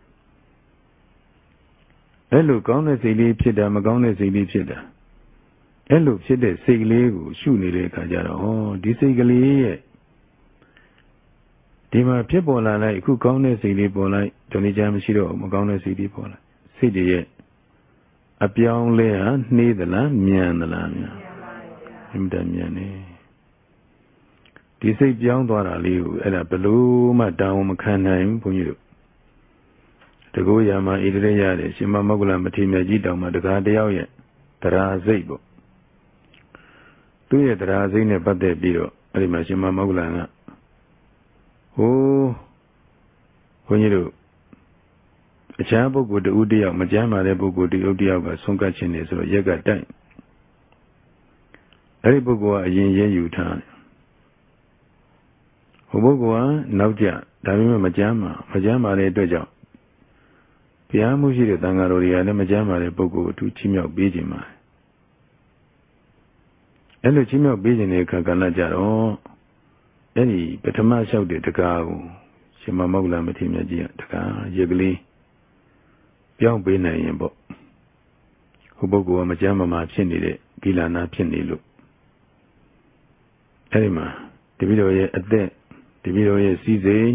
S1: အဲ့လိုကောင်းတဲ့စိတ်လေးဖြစ်တာမကောင်းတဲ့စိတ်လေးဖြစ်တာအဲ့လိုဖြစ်တဲ့စိတ်ကလေးကိုရှုနေတဲ့အခါကျတော့ဒီစိတ်ကလေးရဲ့ဒီမှာဖြစ်ပေါ်လာလိုက်အခုကောင်းတဲ့စိတ်လေးပေါ်လိုက်ဒုနိကြမရှိတော့မကောင်းတဲ့စိတ်လေးပေါ်လိုက်စိတ်တွေရဲ့အပြောင်းလဲဟာနှေးသလားမြန်သလားမြန်အမှန်တန်မြန်နေ ဒီစိတ်ပြောင်းသွားတာလေးကိုအဲ့ဒါဘလို့မှတောင်းမခံနိုင်ဘူးဘုန်းကြီးတို့တကူရမှာဣတိရရတယ်ရှင်မမောဂလမထေရမြတ်ကြီးတောင်မှတကားတယောက်ရဲ့တရားစိတ်ပေါ့သူ့ရဲ့တရားစိတ်နဲ့ပတ်သက်ပြီးတော့အဲ့ဒီမှာရှင်မမောဂလကဟိုးဘုန်းကြီးတို့အခြားပုဂ္ဂိုလ်တဦးတယောက်မကြမ်းပါတဲ့ပုဂ္ဂိုလ်တယောက်ကဆုံးကတ်ခြင်းနေဆိုတော့ရက်ကတိုက်အဲ့ဒီပုဂ္ဂိုလ်ကအရင်ရဲယူထားတယ်ဟိုပုဂ္ဂိုလ်ကနောက်ကျဒါပေမဲ့မကြမ်းပါတဲ့အတွက်ကြောင့်ဘုရားမှုရှိတဲ့သံဃာတော်တွေကလည်းမကြမ်းပါတဲ့ပုဂ္ဂိုလ်ကိုသူချီးမြှောက်ပေးခြင်းပါအဲ့လိုချီးမြှောက်ပေးခြင်းတဲ့အခါကလည်းကြတော့အဲ့ဒီပထမလျှောက်တဲ့တကားကိုရှင်မမောဂလမထေရမြတ်ကြီးကတကားရက်ကလေးပြောင်းပေးနိုင်ရင်ပေါ့ဟိုပုဂ္ဂိုလ်ကမကြမ်းမာဖြစ်နေတဲ့ကိလနာဖြစ်နေလို့အဲ့ဒီမှာတပည့်တော်ရဲ့အသက်တပည့်တော်ရဲ့စီစိတ်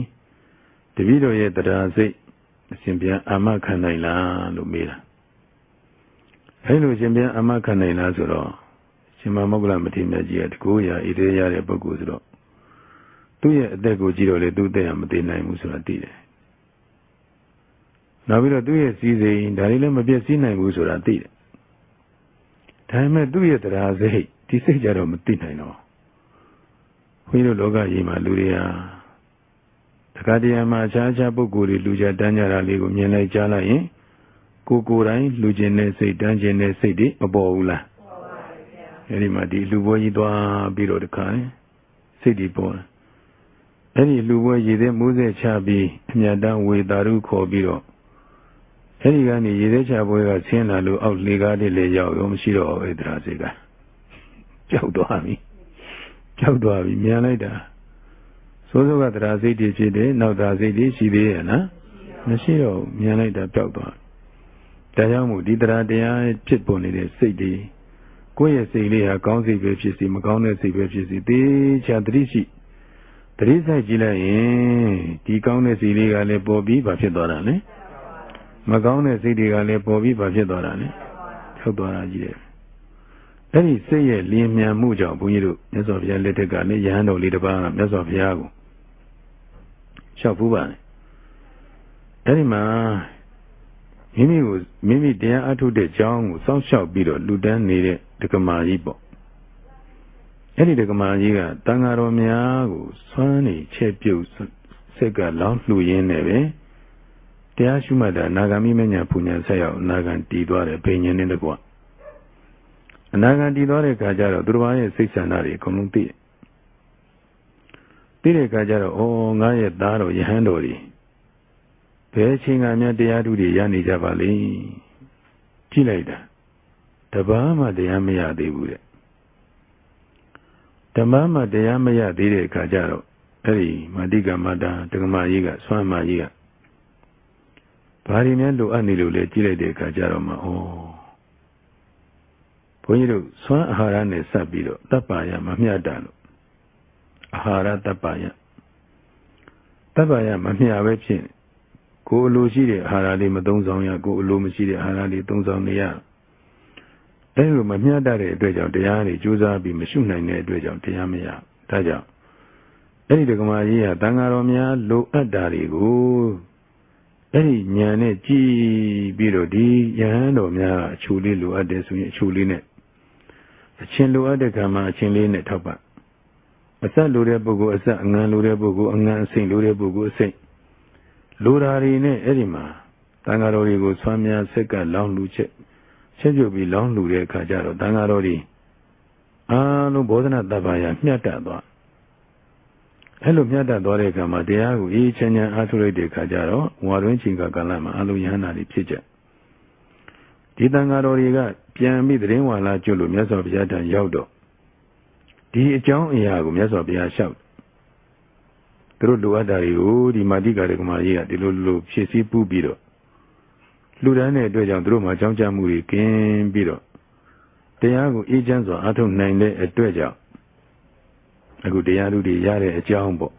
S1: တပည့်တော်ရဲ့တရားစိတ်အရှင်ဘုရားအာမခံနိုင်လားလို့မေးတာအဲ့လိုရှင်ဘုရားအာမခံနိုင်လားဆိုတော့ရှင်မမောဂလမထေရမြတ်ကြီးကတကူရာဣတိရရတဲ့ပုဂ္ဂိုလ်ဆိုတော့သူ့ရဲ့အသက်ကိုကြည့်တော့လေသူ့အသက်ကမသေးနိုင်ဘူးဆိုတာသိတယ်နောက်ပြီးတော့သူ့ရဲ့စီစိတ်ဒါလေးလည်းမပြည့်စည်နိုင်ဘူးဆိုတာသိတယ်ဒါပေမဲ့သူ့ရဲ့တရားစိတ်ဒီစိတ်ကြတော့မသိနိုင်တော့ဘုန်းကြီးတို့လောကကြီးမှာလူတွေဟာတခါတည်းမှာအခြားပုဂ္ဂိုလ်တွေလူကြတန်းကြတာလေးကိုမြင်လိုက်ကြားလိုက်ရင်ကိုယ်တိုင်လူကျင်တဲ့စိတ်တန်းကျင်တဲ့စိတ်တွေမပေါ်ဘူးလားပေါ်ပါဘူးဗျာအဲဒီမှာဒီလူပွဲကြီးသွားပြီးတော့တခါစိတ်တွေပေါ်တယ်အဲ့ဒီလူပွဲရည်သေးမိုးဆက်ချပြီးအမြတ်တမ်းဝေတာရုခေါ်ပြီးတော့အဲ့ဒီကနေရည်သေးချပွဲကဆင်းလာလို့အောက်လေကားလေးလေရောက်ရောမရှိတော့ဘူးတရားစိတ်ကကြောက်သွားပြီမြန်လိုက်တာစိုးစိုးကတရားစိတ်တွေဖြစ်တယ်နောက်တရားစိတ်တွေရှိသေးရဲ့နော်မရှိတော့မြန်လိုက်တာပျောက်သွားဒါကြောင့်မို့ဒီတရားဖြစ်ပေါ်နေတဲ့စိတ်တွေကိုယ့်ရဲ့စိတ်လေးဟာကောင်းစိတ်ပဲဖြစ်စီမကောင်းတဲ့စိတ်ပဲဖြစ်စီသေချာသတိရှိသတိဆိုင်ကြည့်လိုက်ရင်ဒီကောင်းတဲ့စိတ်လေးကလည်းပေါ်ပြီးဘာဖြစ်သွားတာလဲမကောင်းတဲ့စိတ်တွေကလည်းပေါ်ပြီးဘာဖြစ်သွားတာလဲထောက်သွားတာကြီးတယ်အဲ့ဒီစိတ်ရဲ့လျင်မြန်မှုကြောင့်ဘုန်းကြီးတို့မြတ်စွာဘုရားလက်ထက်ကလည်းယဟန်တော်လေးတစ်ပါးကမြတ်စွာဘုရားကိုလျှောက်ဖူးပါတယ်အဲ့ဒီမှာမိမိတရားအထုတ်တဲ့အကြောင်းကိုစောင့်ရှောက်ပြီးတော့လူတန်းနေတဲ့ဒကမာကြီးပေါ့အဲ့ဒီဒကမာကြီးကတန်ဃာတော်များကိုစွမ်းနေချက်ပြုတ်စိတ်ကလောင်းလှူရင်းနဲ့ပဲတရားရှုမှတ်တာနာဂမိမညာပူညာဆက်ရောက်အနာဂံတည်သွားတယ်ဘိညာဉ်နဲ့တကွအနာဂံတည်သွားတဲ့အခါကျတော့သူတော်ဘာရဲ့စိတ်ဆန္ဒတွေအကုန်လုံးသိတဲ့အခါကျတော့ငါရဲ့သားတော်ယဟန်တော်တွေဘယ်ချိန်ကများတရားဓုတွေရနေကြပါလိမ့်ကြည့်လိုက်တာတပားမှတရားမရသေးဘူးတဲ့ဓမ္မမှတရားမရသေးတဲ့အခါကျတော့အဲ့ဒီမာတိကမတာဒကမာကြီးကဆွမ်းမကြီးကဘာတွေများလိုအပ်နေလို့လဲကြည့်လိုက်တဲ့အခါကျတော့မှဘုန်းကြီးတို့ဆွမ်းအာဟာရနဲ့ဆက်ပြီးတော့တပ်ပါရမမျှတလို့အာဟာရတပ်ပါရမမျှပဲဖြစ်ကိုယ်အလိုရှိတဲ့အာဟာရလေးမသုံးဆောင်ရကိုယ်အလိုမရှိတဲ့အာဟာရလေးသုံးဆောင်နေရအဲလိုမမျှတတဲ့အတွက်ကြောင့်တရားတွေကြိုးစားပြီးမရှုနိုင်တဲ့အတွက်ကြောင့်တရားမရဒါကြောင့်အဲ့ဒီဒကမာကြီးဟာတန်ဃာတော်များလိုအပ်တာတွေကိုအဲ့ဒီဉာဏ်နဲ့ကြည်ပြီးတော့ဒီယဟန်တော်များအချိုလေးလိုအပ်တယ်ဆိုရင်အချိုလေးနဲ့အချင်းလိုအပ်တဲ့ကံမှာအချင်းလေးနဲ့ထောက်ပံ့အစလိုတဲ့ပုဂ္ဂိုလ်အစအငံလိုတဲ့ပုဂ္ဂိုလ်အငံအစိမ့်လိုတဲ့ပုဂ္ဂိုလ်အစိမ့်လိုဓာရီနဲ့အဲ့ဒီမှာတန်ဃာတော်တွေကိုဆွမ်းများဆက်ကလောင်းလူချက်ပြုတ်ပြီးလောင်းလူတဲ့အခါကျတော့တန်ဃာတော်တွေအားလုံးဘောဓနာတပ္ပါယမျှတသွားအဲ့လိုမျှတသွားတဲ့အခါမှာတရားကိုအေးချမ်းချမ်းအားထုတ်လိုက်တဲ့အခါကျတော့ဝါတွင်းချိန်ကာလမှာအလုံးယဟနာတွေဖြစ်ကြဒီတန်ဃာတော်တွေကပြန်ပြီးသတင်းဝါလာကျွလို့မြတ်စွာဘုရားထံရောက်တော့ဒီအကြောင်းအရာကိုမြတ်စွာဘုရားလျှောက်သူတို့လိုအပ်တာတွေကိုဒီမာတိကာရကမာကြီးကဒီလိုဖြည့်ဆည်းပူးပြီးတော့လူတန်းတဲ့အတွက်ကြောင့်သူတို့မှာကြောင်းကြမှုတွေကင်းပြီးတော့တရားကိုအေးချမ်းစွာအားထုတ်နိုင်တဲ့အတွက်ကြောင့်အခုတရားဓုတွေရတဲ့အကြောင်းပေါ့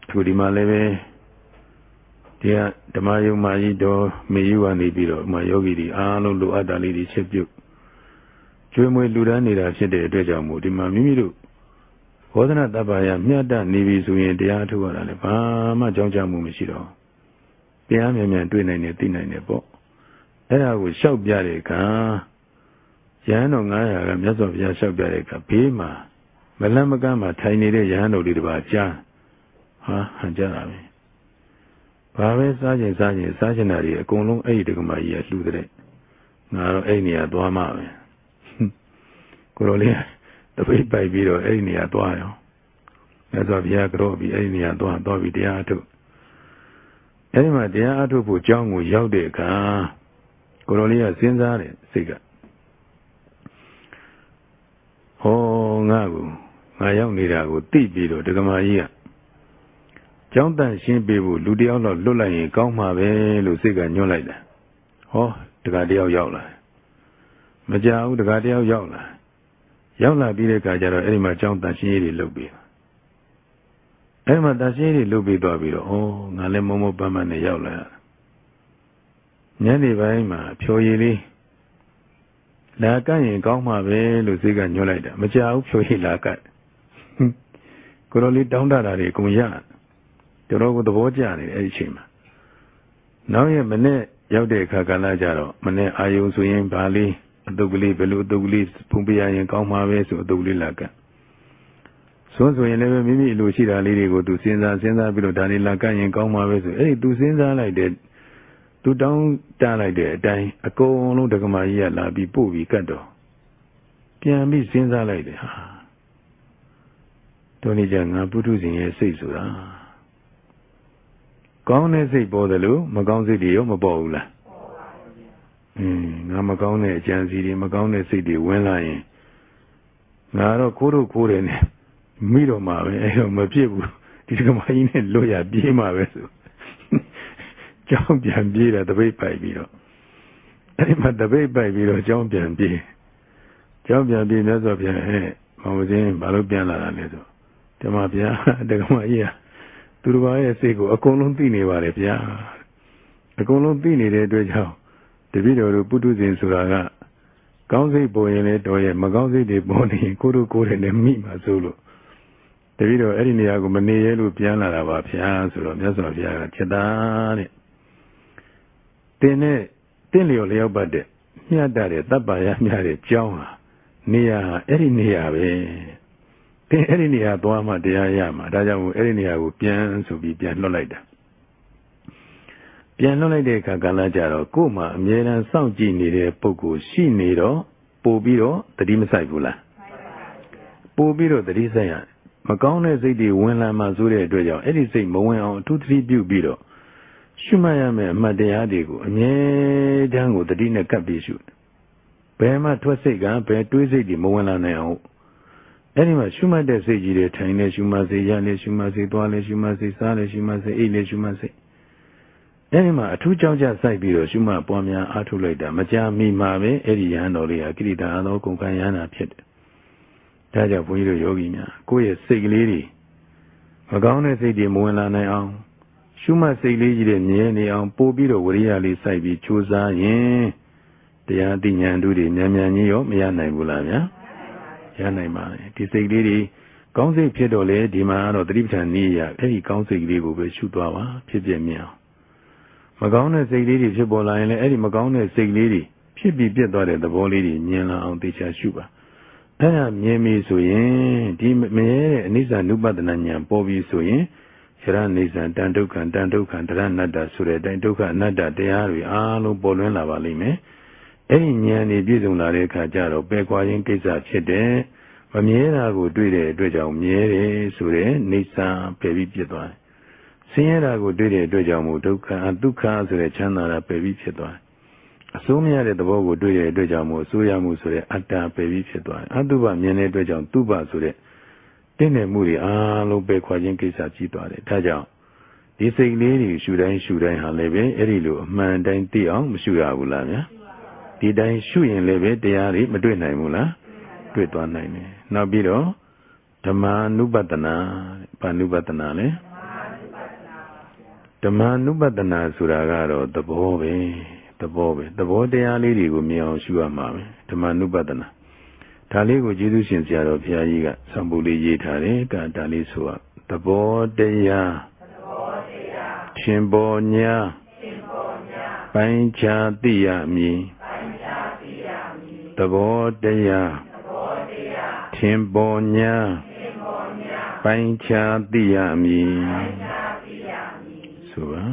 S1: အခုဒီမှာလည်းပဲတရားဓမ္မယုံမာကြီးတော်မေယူကနေပြီးတော့ယောဂီတွေအားလုံးလိုအပ်တာလေးတွေချက်ပြုတ်ကျွေးမွေးလူတန်းနေတာဖြစ်တဲ့အတွက်ကြောင့်မို့ဒီမှာမိမိတို့ဟ Bodhana Tabaya, Miata, Nivisu, and Deatu, and Alabama, Jonja Mumishiro. The Amian doing a thing in a book. And I will shout Biareka. Jano Naya, Ramjas of Yasha Biareka, Pima. Malamagama, tiny Jano did about Jan. Hanjarabi. Pave Sergeant, Sergeant, a Colon 8 of my years, Ludre. Now, Ania, Duama. Corolia, the way by Vito, Ania, Duayo. As of Yagrobi, Ania, Duan, Dobby, the Atu. Anima, the Atu put John with Yaudeka. Corolia, Sinzari, Siga. Oh, Nago, I young Nidago, Tibito, the Gamaya. John Tan Shin people, Ludiano, Lula, and Kama, Luciga, Nolida. Oh, the Gadio Yola. Majao, the Gadio Yola. Yola be the Gajaro, Elma John Tan Shin, Lubi. Elma Tashiri, Lubi Dobby, oh, Nalemomo Baman, Yola. Nanny Vaima, Pioyili. Laka in Kama, Luciga, Nolida. Majao, Pioy Laka. Coroli down that Kuya. The road with the Vojani, Echim. Now you Mane, Yaude Kakalajaro, Mane Ayu Suyin Bali, Dugli, Belu Dugli, Pumbia and Kamaves or Dugli Laka. So you never maybe Lucida Lady go to Sinza, below Dani Laka and Kamaves, hey, do Sinza like that. Do down like that, die, a go on the Gamaya la be Pubi Kato. Can be Sinza like that. Tony Janga producing a Sisura. Gone say Bodelu, Magonzi Dio, Mabola. Namagone, Janzi, Magone City, when lying. Naro Kuru Kuren, Mido Mave, Mapibu, Discamain, Loya, Bima vessel. Champion beer at the way by Viro. I'm at the way by Viro, Champion beer. Champion beer, that's of your head, Mamazin, Balupiana, Ledo. Tamapia, the Gamaya. Turvaya Sego, a Colontini Varepia. A Colontini de Dwejao. The video put in Suraga. Gaunzi boy in it, or Magonzi de Boni, Kuru Kuru and Mima Zulu. The video Eriniago Manelu Piana Lava Piazzo, Yazovia, Chedani. Tenio Leobade, Yadare, Tabaya, Yare, Jawa, Nia, Erinia. Erinia Duama de Ayama, Dajamu Erinia will pian so be piano like that. Piano like the Kagalajaro, Kuma, Miran Sanji needed Poku, she needle, Pobiro, the Dimasaivula. Pobiro, the Desire. Macone say the Wenla Mazure Dredger, anything Moen on 2-3 Biro. Shumayame, Madeadigo, Nye Dango, the dinner capi shoot. Pema Twasega, Pe Twizzy, Moena now. Anyway, Shuma de Sejire, Tine, Shumase, Yane, Shumase, Toile, Shumase, Sale, Shumase, Ele, Shumase. Anyway, a 2 Georgia side bureau, Shuma, Pomia, Atuleta, Maja, Mi Mave, Edian, Olia, Kirita, no Kunkayana, Pit. Taja Puyo Yogina, Koya, Sig Lady. Magone say the Moena now. Shuma say Lady, Niani, on Pobiro, Wariali, Saibi, Chusa, Yen. They are the Yandu, Namianio, Miana Bulania. Yanama, Tisig Lady, Gonzi Piedole, Dima, or Driptan Nia, any Gonzi Ligo, Shutava, Pidemia. Magone say Lady, Chibola, and Eddie Magone say Lady, Pibi Piedore, the Bol Lady, Niana on Tisha Shuba. I am Yemi Suyen, Dim Me, Nisa Nubadananya, Bobby Suyen, Sharan Nisa, Dandukan, Taran Nada, Sure, Danduka, Nada, Deari, Alo Bolin Lavalime. Any Niani Bizuna Kajaro, Bequain Kisa Chede, Mamiera go do it, Dredja, Miere, Sure, Nisa, Pevi Pietoi. Sierra go do it, Dredja Muduka, and Duka, Sure, Chana, Pevi Pietoi. Assumia the Bogo do it, Dredja Musuya Musure, Atta, Pevi Pietoi, Aduba, Miene, Dredja, Tuba Sure. Tene Muri, Alo Bequain Kisa Chitoi, Taja. This lady should I have leve, Erilu, Mandain Tia, Msuya Ulania. Did I shoot in leve, they are it, Maduna Mula? Do it 1 Now below, Tama Nubatana, Panubatanale. Tama Nubatana Suragaro, the Bobe, the Bobe, the Bode Ali with me on Shuamame, Tama Nubatana. ဒါလေးကိုကျေးဇူးရှင်ဆရာတော်ဘုရားကြီးကစံပူလေးရေးထားတယ်ဒါလေးဆိုသဘောတရားထင်ပေါ်ညာပိုင်းခြားသိရမည်သဘောတရားထင်ပေါ်ညာပိုင်းခြားသိရမည်ဆိုပါ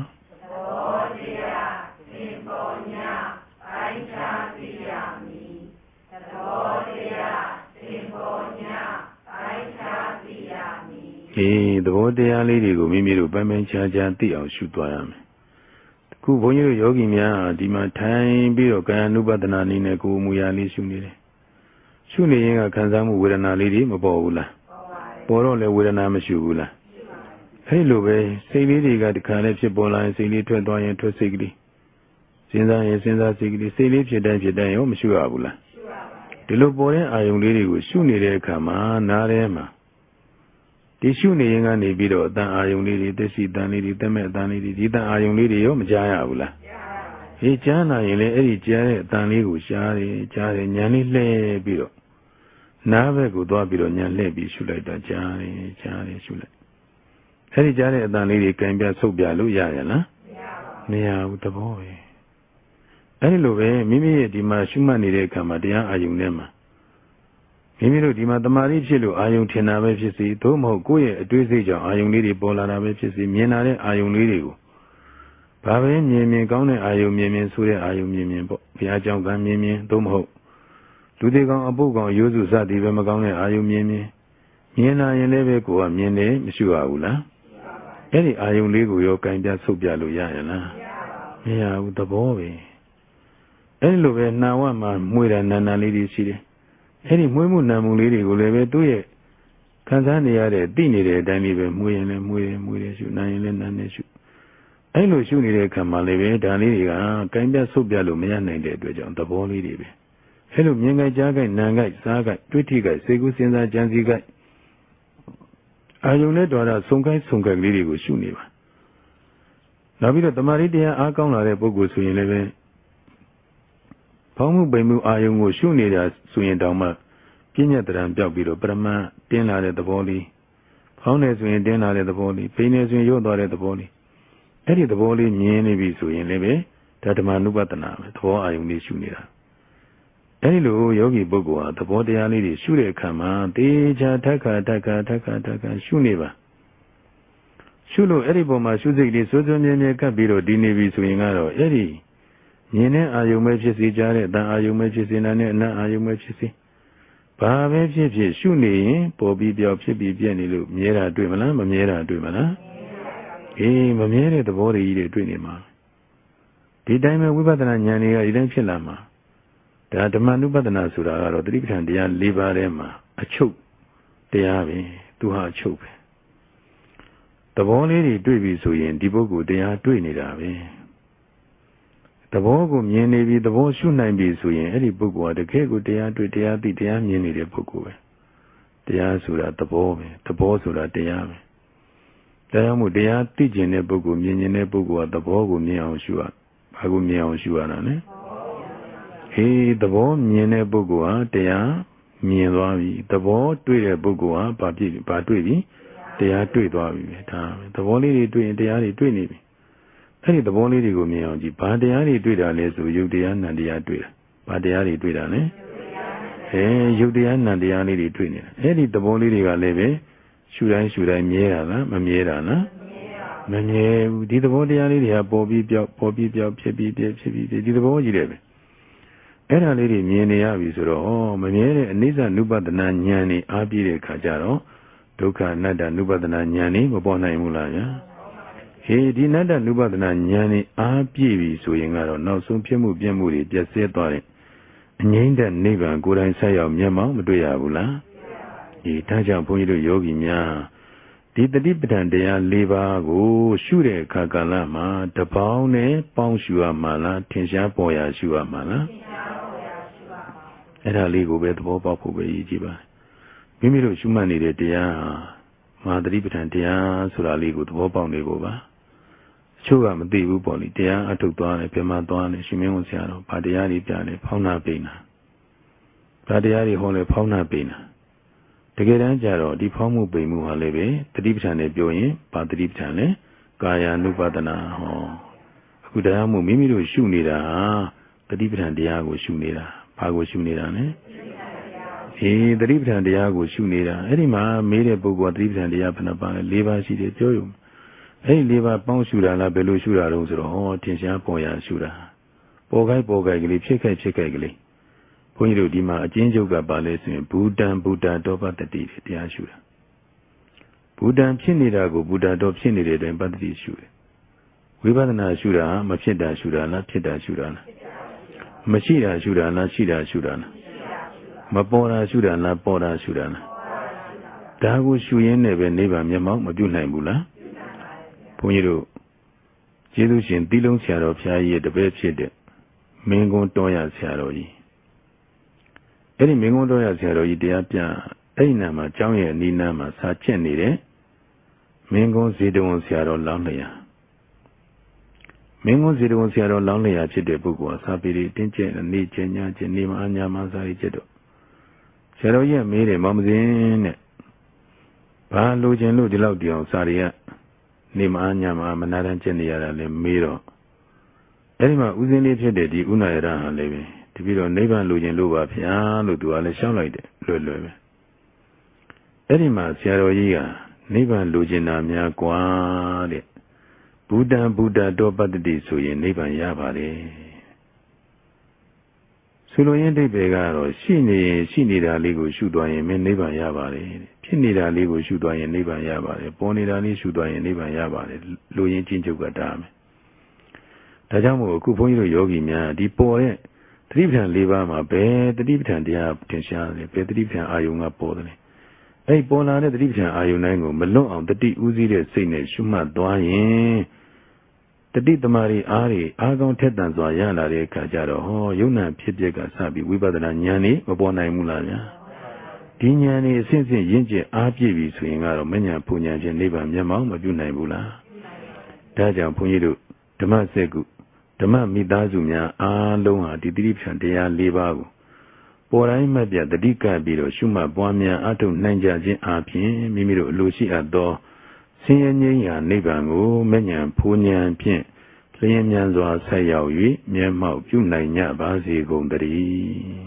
S1: သဘောတရားလေးတွေကိုမိမိတို့ပိုင်းခြားခြားသိအောင်ရှုသွားရမယ်။ခုဘုန်းကြီးတို့ယောဂီများဒီမှာထိုင်ပြီးတော့ကာယ ानु ပဒနာနည်းနဲ့ကိုယ်မူရာလေးရှုနေတယ်။ရှုနေရင်ကခံစားမှုဝေဒနာလေးတွေမပေါ်ဘူးလား။ပေါ်တော့လည်းဝေဒနာမရှိဘူးလား။အဲဒီလိုပဲစိတ်လေးတွေကတခါလေးဖြစ်ပေါ်လာရင်စိတ်လေးထွက်သွားရင်ထွက်စိတ်ကလေးစဉ်းစားရင်စဉ်းစားစိတ်ကလေးစိတ်လေးဖြစ်တိုင်းရောမရှိရဘူးလား။ဒီလိုပေါ်တဲ့အာယုံလေးတွေကိုရှုနေတဲ့အခါမှာနားထဲမှာဒီရှုနေရင်ကနေပြီးတော့အတန်အာယုံလေးတွေသက်ရှိတန်လေးတွေသက်မဲ့အတန်လေးတွေဒီတန်အာယုံလေးတွေရောမကြားရဘူးလားဟေးကြားနာရင်လည်းအဲ့ဒီကြားတဲ့အတန်လေးကိုရှားတယ်ညံလေးလှည့်ပြီးတော့နားဘက်ကိုသွားပြီးတော့ညံလှည့်ပြီးရှုလိုက်တာကြားတယ်ရှုလိုက်အဲ့ဒီကြားတဲ့အတန်လေးတွေကင်ပြဆုပ်ပြလို့ရရလားမရဘူးသဘောပဲအဲ့ဒီလိုပဲမိမိရဲ့ဒီမှာရှုမှတ်နေတဲ့အခါမှာတရားအာယုံထဲမှာမိမိတို့ဒီမှာတမာရီဖြစ်လို့အာယုံထင်တာပဲဖြစ်စီသို့မဟုတ်ကိုယ့်ရဲ့အတွေးစိတ်ကြောင့်အာယုံလေးတွေပေါ်လာတာပဲဖြစ်စီမြင်လာတဲ့အာယုံလေးတွေကိုဘာပဲမြင်ကောင်းတဲ့အာယုံမြင်ဆိုတဲ့အာယုံမြင်ပေါ့ဘုရားကြောင့်ကမြင်သို့မဟုတ်လူတွေကောင်အပုတ်ကောင်ရိုးစုစသည်ပဲမကောင်းတဲ့အာယုံမြင်လာရင်လည်းပဲကိုယ်ကမြင်တယ်မရှိရဘူးလားအဲ့ဒီအာယုံလေးကိုရောကင်ပြဆုပ်ပြလို့ရရင်လားမရဘူးသဘောပဲအဲ့ဒီလိုပဲနှာဝမှာမှွေတာနာလေးတွေရှိတယ်အဲ့ဒီမွေးမှုနာမှုလေးတွေကိုလည်းပဲသူ့ရဲ့ခံစားနေရတဲ့သိနေတဲ့အတိုင်းလေးပဲမွေးရင်လည်းမွေးတယ်ရှုနာရင်လည်းနာနေရှုအဲ့လိုရှုနေတဲ့ခံမှာလည်းပဲဒါလေးတွေကကိုင်းပြဆုပ်ပြလို့မရနိုင်တဲ့အတွက်ကြောင့်သဘောလေးတွေပဲအဲ့လိုမြင်ကြကြားကြနာကြစားကြတွေးထိကြစေကုစဉ်းစားကြံစည်ကြအာယုံနဲ့တော်တာဆုံကိုင်းလေးတွေကိုရှုနေပါနောက်ပြီးတော့တမာရီတရားအားကောင်းလာတဲ့ပုဂ္ဂိုလ်ဆိုရင်လည်းပဲဖောင်းမှုပိန်မှုအာယုံကိုရှုနေတာဆိုရင်တောင်မှပြဉ္ညတရံပြောက်ပြီးတော့ပရမတ်တင်းလာတဲ့သဘောလေးဖောင်းနေဆိုရင်တင်းလာတဲ့သဘောလေးပိန်နေဆိုရင်ရုပ်သွားတဲ့သဘောလေးအဲ့ဒီသဘောလေးမြင်နေပြီဆိုရင်လည်းပဲဒါဓမ္မနုပဒနာပဲသဘောအာယုံလေးရှုနေတာအဲ့ဒီလိုယောဂီပုဂ္ဂိုလ်ဟာသဘောတရားလေးတွေရှုတဲ့အခါမှာတေချာထက်ခါရှုနေပါရှုလို့အဲ့ဒီပုံမှာရှုစိတ်လေးစိုးမြဲကပ်ပြီးတော့ဒီနေပြီဆိုရင်ကတော့အဲ့ဒီမြင်တဲ့အာယုံပဲဖြစ်စေကြားတဲ့အတန်အာယုံပဲဖြစ်စေနာနဲ့အနတ်အာယုံပဲဖြစ်စေဘာပဲဖြစ်ရှုနေရင်ပေါ်ပြီးပြောက်ဖြစ်ပြီးပြည့်နေလို့မြဲတာတွေ့မလားမမြဲတာတွေ့မလားမမြဲတဲ့သဘောတွေကြီးတွေတွေ့နေမှာဒီတိုင်းပဲဝိပဿနာဉာဏ်တွေကဒီတိုင်းဖြစ်လာမှာဒါဓမ္မနုပဒနာဆိုတာကတော့သတိပဋ္ဌာန်တရား၄ပါးထဲမှာအချုပ်တရားပဲသူဟာအချုပ်ပဲသဘောလေးတွေတွေ့ပြီဆိုရင်ဒီပုဂ္ဂိုလ်တရားတွေ့နေတာပဲသဘောကိုမြင်နေပြီသဘောရှုနိုင်ပြီဆိုရင်အဲ့ဒီပုဂ္ဂိုလ်ဟာတကယ်ကိုတရားတွေ့တရားသိတရားမြင်နေတဲ့ပုဂ္ဂိုလ်ပဲတရားဆိုတာသဘောပဲသဘောဆိုတာတရားပဲဒါကြောင့်မို့တရားသိကျင်တဲ့ပုဂ္ဂိုလ်မြင်ကျင်တဲ့ပုဂ္ဂိုလ်ကသဘောကိုမြင်အောင်ရှုရဘာကိုမြင်အောင်ရှုရတာလဲသဘောမြင်တဲ့ပုဂ္ဂိုလ်ဟာတရားမြင်သွားပြီသဘောတွေ့တဲ့ပုဂ္ဂိုလ်ဟာဘာတွေ့ပြီတရားတွေ့သွားပြီပဲဒါပဲသဘောလေးတွေတွေ့ရင်တရားတွေတွေ့နေပြီအဲ့ဒီသဘောလေးတွေကိုမြင်အောင်ကြည့်ဘာတရားတွေတွေ့တာလဲဆိုယုတ်တရားနံတရားတွေ့တာဘာတရားတွေတွေ့တာလဲယုတ်တရားနံတရားလေးတွေတွေ့နေတာအဲ့ဒီသဘောလေးတွေကလည်းပဲရှုတိုင်းမြဲတာလားမမြဲတာလားမမြဲဘူးဒီသဘောတရားလေးတွေကပေါ်ပြီးပြောက်ဖြစ်ပြီးဒီသဘောကြီးတယ်ပဲအဲ့ဒါလေးတွေမြင်နေရပြီဆိုတော့မမြဲတဲ့အနိစ္စနုပဒနာဉာဏ်นี่အားပြည့်တဲ့ခါကျတော့ဒုက္ခအနတ္တနုပဒနာဉာဏ်นี่မပေါ်နိုင်ဘူးလားဗျာဒီနတ္တနုပဒနာဉာဏ်นี่အားပြည့်ပြီဆိုရင်ကတော့နောက်ဆုံးဖြစ်မှုပြည့်မှုတွေပြည့်စဲသွားတဲ့အငြိမ့်တဲ့နိဗ္ဗာန်ကိုယ်တိုင်ဆက်ရောက်မျက်မှောက်မတွေ့ရဘူးလားဒါကြောင့်ဘုန်းကြီးတို့ယောဂီများဒီတတိပဋ္ဌာန်တရား၄ပါးကိုရှုတဲ့အခါကာလမှာတပေါင်းနဲ့ပေါင်းရှုရမှာလားထင်ရှားပေါ်ရာရှုရမှာလားအဲ့ဒါလေးကိုပဲသဘောပေါက်ဖို့ပဲရည်ကြည်ပါမိမိတို့ရှုမှတ်နေတဲ့တရားမဟာတတိပဋ္ဌာန်တရားဆိုတာလေးကိုသဘောပေါက်နေဖို့ပါချို့ကမသိဘူးပေါ့လေတရားအထုတ်သွားတယ်ပြမသွားတယ်ရှင်မင်းဝန်ဆရာတော်ဗာတရားတွေပြတယ်ဖောင်းနာပိန်နာ ဒါတရားတွေဟောလဲဖောင်းနာပေးနာတကယ်တမ်းကျတော့ဒီဖောင်းမှုပိန်မှုဟာလည်းပဲတတိပဋ္ဌာန်နဲ့ပြောရင်ဗာတတိပဋ္ဌာန်လဲကာယ ानु ပဒနာဟောအခုတရားမှုမိမိတို့ရှုနေတာတတိပဋ္ဌာန်တရားကိုရှုနေတာဘာကိုရှုနေတာလဲတတိပဋ္ဌာန်တရားကိုရှုနေတာအဲ့ဒီမှာမေးတဲ့ပုဂ္ဂိုလ်ကတတိပဋ္ဌာန်တရားဘယ်နှပါလဲ၄ပါးရှိတယ်ပြောရုံအဲ့ဒီ၄ပါးပေါင်းရှုတာလားဘယ်လိုရှုတာတုံးဆိုတော့ဟောထင်ရှားပေါ်ရရှုတာပေါ်ခိုက်ကလေးဖြစ်ခိုက်ကလေးဘုန်းကြီးတို့ဒီမှာအကျဉ်းချုပ်ကပါလဲဆိုရင်ဘူတံတောပတ္တိတရားရှုတာဘူတံဖြစ်နေတာကိုဘူတတော်ဖြစ်နေတဲ့တိုင်ပတ္တိရှုတယ်ဝိပဿနာရှုတာမဖြစ်တာရှုတာလားဖြစ်တာရှုတာလားမရှိတာရှုတာလားရှိတာရှုတာလားမပေါ်တာရှုတာလားပေါ်တာရှုတာလားဒါကိုရှုရင်းနဲ့ပဲနိဗ္ဗာန်မျက်မှောက်မပြုနိုင်ဘူးလားဘုန်းကြီးတို့ကျေးဇူးရှင်သီလုံးဆရာတော်ဘုရားကြီးရဲ့တပည့်ဖြစ်တဲ့မင်းကုန်းတော်ရဆရာတော်ကြီးအဲ့ဒီမင်းကုန်းတော်ရဆရာတော်ကြီးတရားပြအဲ့ဒီနာမှာကျောင်းရဲ့အနီးနားမှာစာကျက်နေတဲ့မင်းကုန်းဇေတဝန်ဆရာတော်လောင်းလျာမင်းကုန်းဇေတဝန်ဆရာတော်လောင်းလျာဖြစ်တဲ့ပုဂ္ဂိုလ်ဟာစာပေတွေတင်းကျပ်နေကျညကျနေမအညာမစာရေးချက်တော့ဆရာတော်ကြီးမေးတယ်မောင်မစင်းတဲ့ဘာလိုချင်လို့ဒီလောက်တောင်စာတွေကနေမအညာမမနာတန်းကျက်နေရတာလဲမေးတော့အဲ့ဒီမှာဦးစင်းလေးဖြစ်တဲ့ဒီဥနာယရဟာလည်းပဲတပည့်တော်နိဗ္ဗာန်လိုချင်လို့ပါဗျာလို့သူကလည်းရှောက်လိုက်တယ်လွယ်ပဲအဲ့ဒီမှာဆရာတော်ကြီးကနိဗ္ဗာန်လိုချင်တာများกว่าတဲ့ဘူတံတောပတ္တိဆိုရင်နိဗ္ဗာန်ရပါတယ်ဆိုလိုရင်းအဓိပ္ပာယ်ကတော့ရှိနေတာလေးကိုရှုသွားရင်မင်းနိဗ္ဗာန်ရပါတယ်ဖြစ်နေတာလေးကိုရှုသွားရင်နိဗ္ဗာန်ရပါတယ်ပေါ်နေတာလေးရှုသွားရင်နိဗ္ဗာန်ရပါတယ်လိုရင်းချင်းချုပ်ကတားမယ်ဒါကြောင့်မို့အခုဘုန်းကြီးတို့ယောဂီများဒီပေါ်တဲ့တတိပဋ္ဌာန်၄ပါးမှာဘယ်တတိပဋ္ဌာန်တရားသင်ရှားတယ်ဘယ်တတိပဋ္ဌာန်အာယုံကပေါ်တယ်အဲ့ပေါ်လာတဲ့တတိပဋ္ဌာန်အာယုန်တိုင်းကိုမလွတ်အောင်တတိဥစည်းတဲ့စိတ်နဲ့ရှုမှတ်သွားရင်တတိသမารီအားကောင်းထက်သန်စွာရလာတဲ့အခါကျတော့ဟောယုံနာဖြစ်ပျက်ကစပြီးဝိပဿနာဉာဏ်นี่မပေါ်နိုင်ဘူးလားဗျာဒီဉာဏ်นี่အစဉ်စဉ်ရင့်ကျက်အားပြည့်ပြီဆိုရင်ကတော့မဉဏ်ပူဉဏ်ဖြင့်နိဗ္ဗာန်မျက်မှောက်မပြုနိုင်ဘူးလားဒါကြောင့်ဘုန်းကြီးတို့ဓမ္မစက္ကုဓမ္မမိသားစုများအားလုံးဟာဒီတတိပဋ္ဌာန်တရား၄ပါးကိုပေါ်တိုင်းမှတ်ပြတတိကပ်ပြီးတော့ရှုမှတ်ပွားများအထုနိုင်ကြခြင်းအပြင်မိမိတို့အလိုရှိအပ်သောဆင်းရဲငြိမ်းရာနိဗ္ဗာန်ကိုမဉဏ်ဖူဉဏ်ဖြင့်လျင်မြန်စွာဆက်ရောက်၍မျက်မှောက်ပြုနိုင်ကြပါစေကုန်သတည်း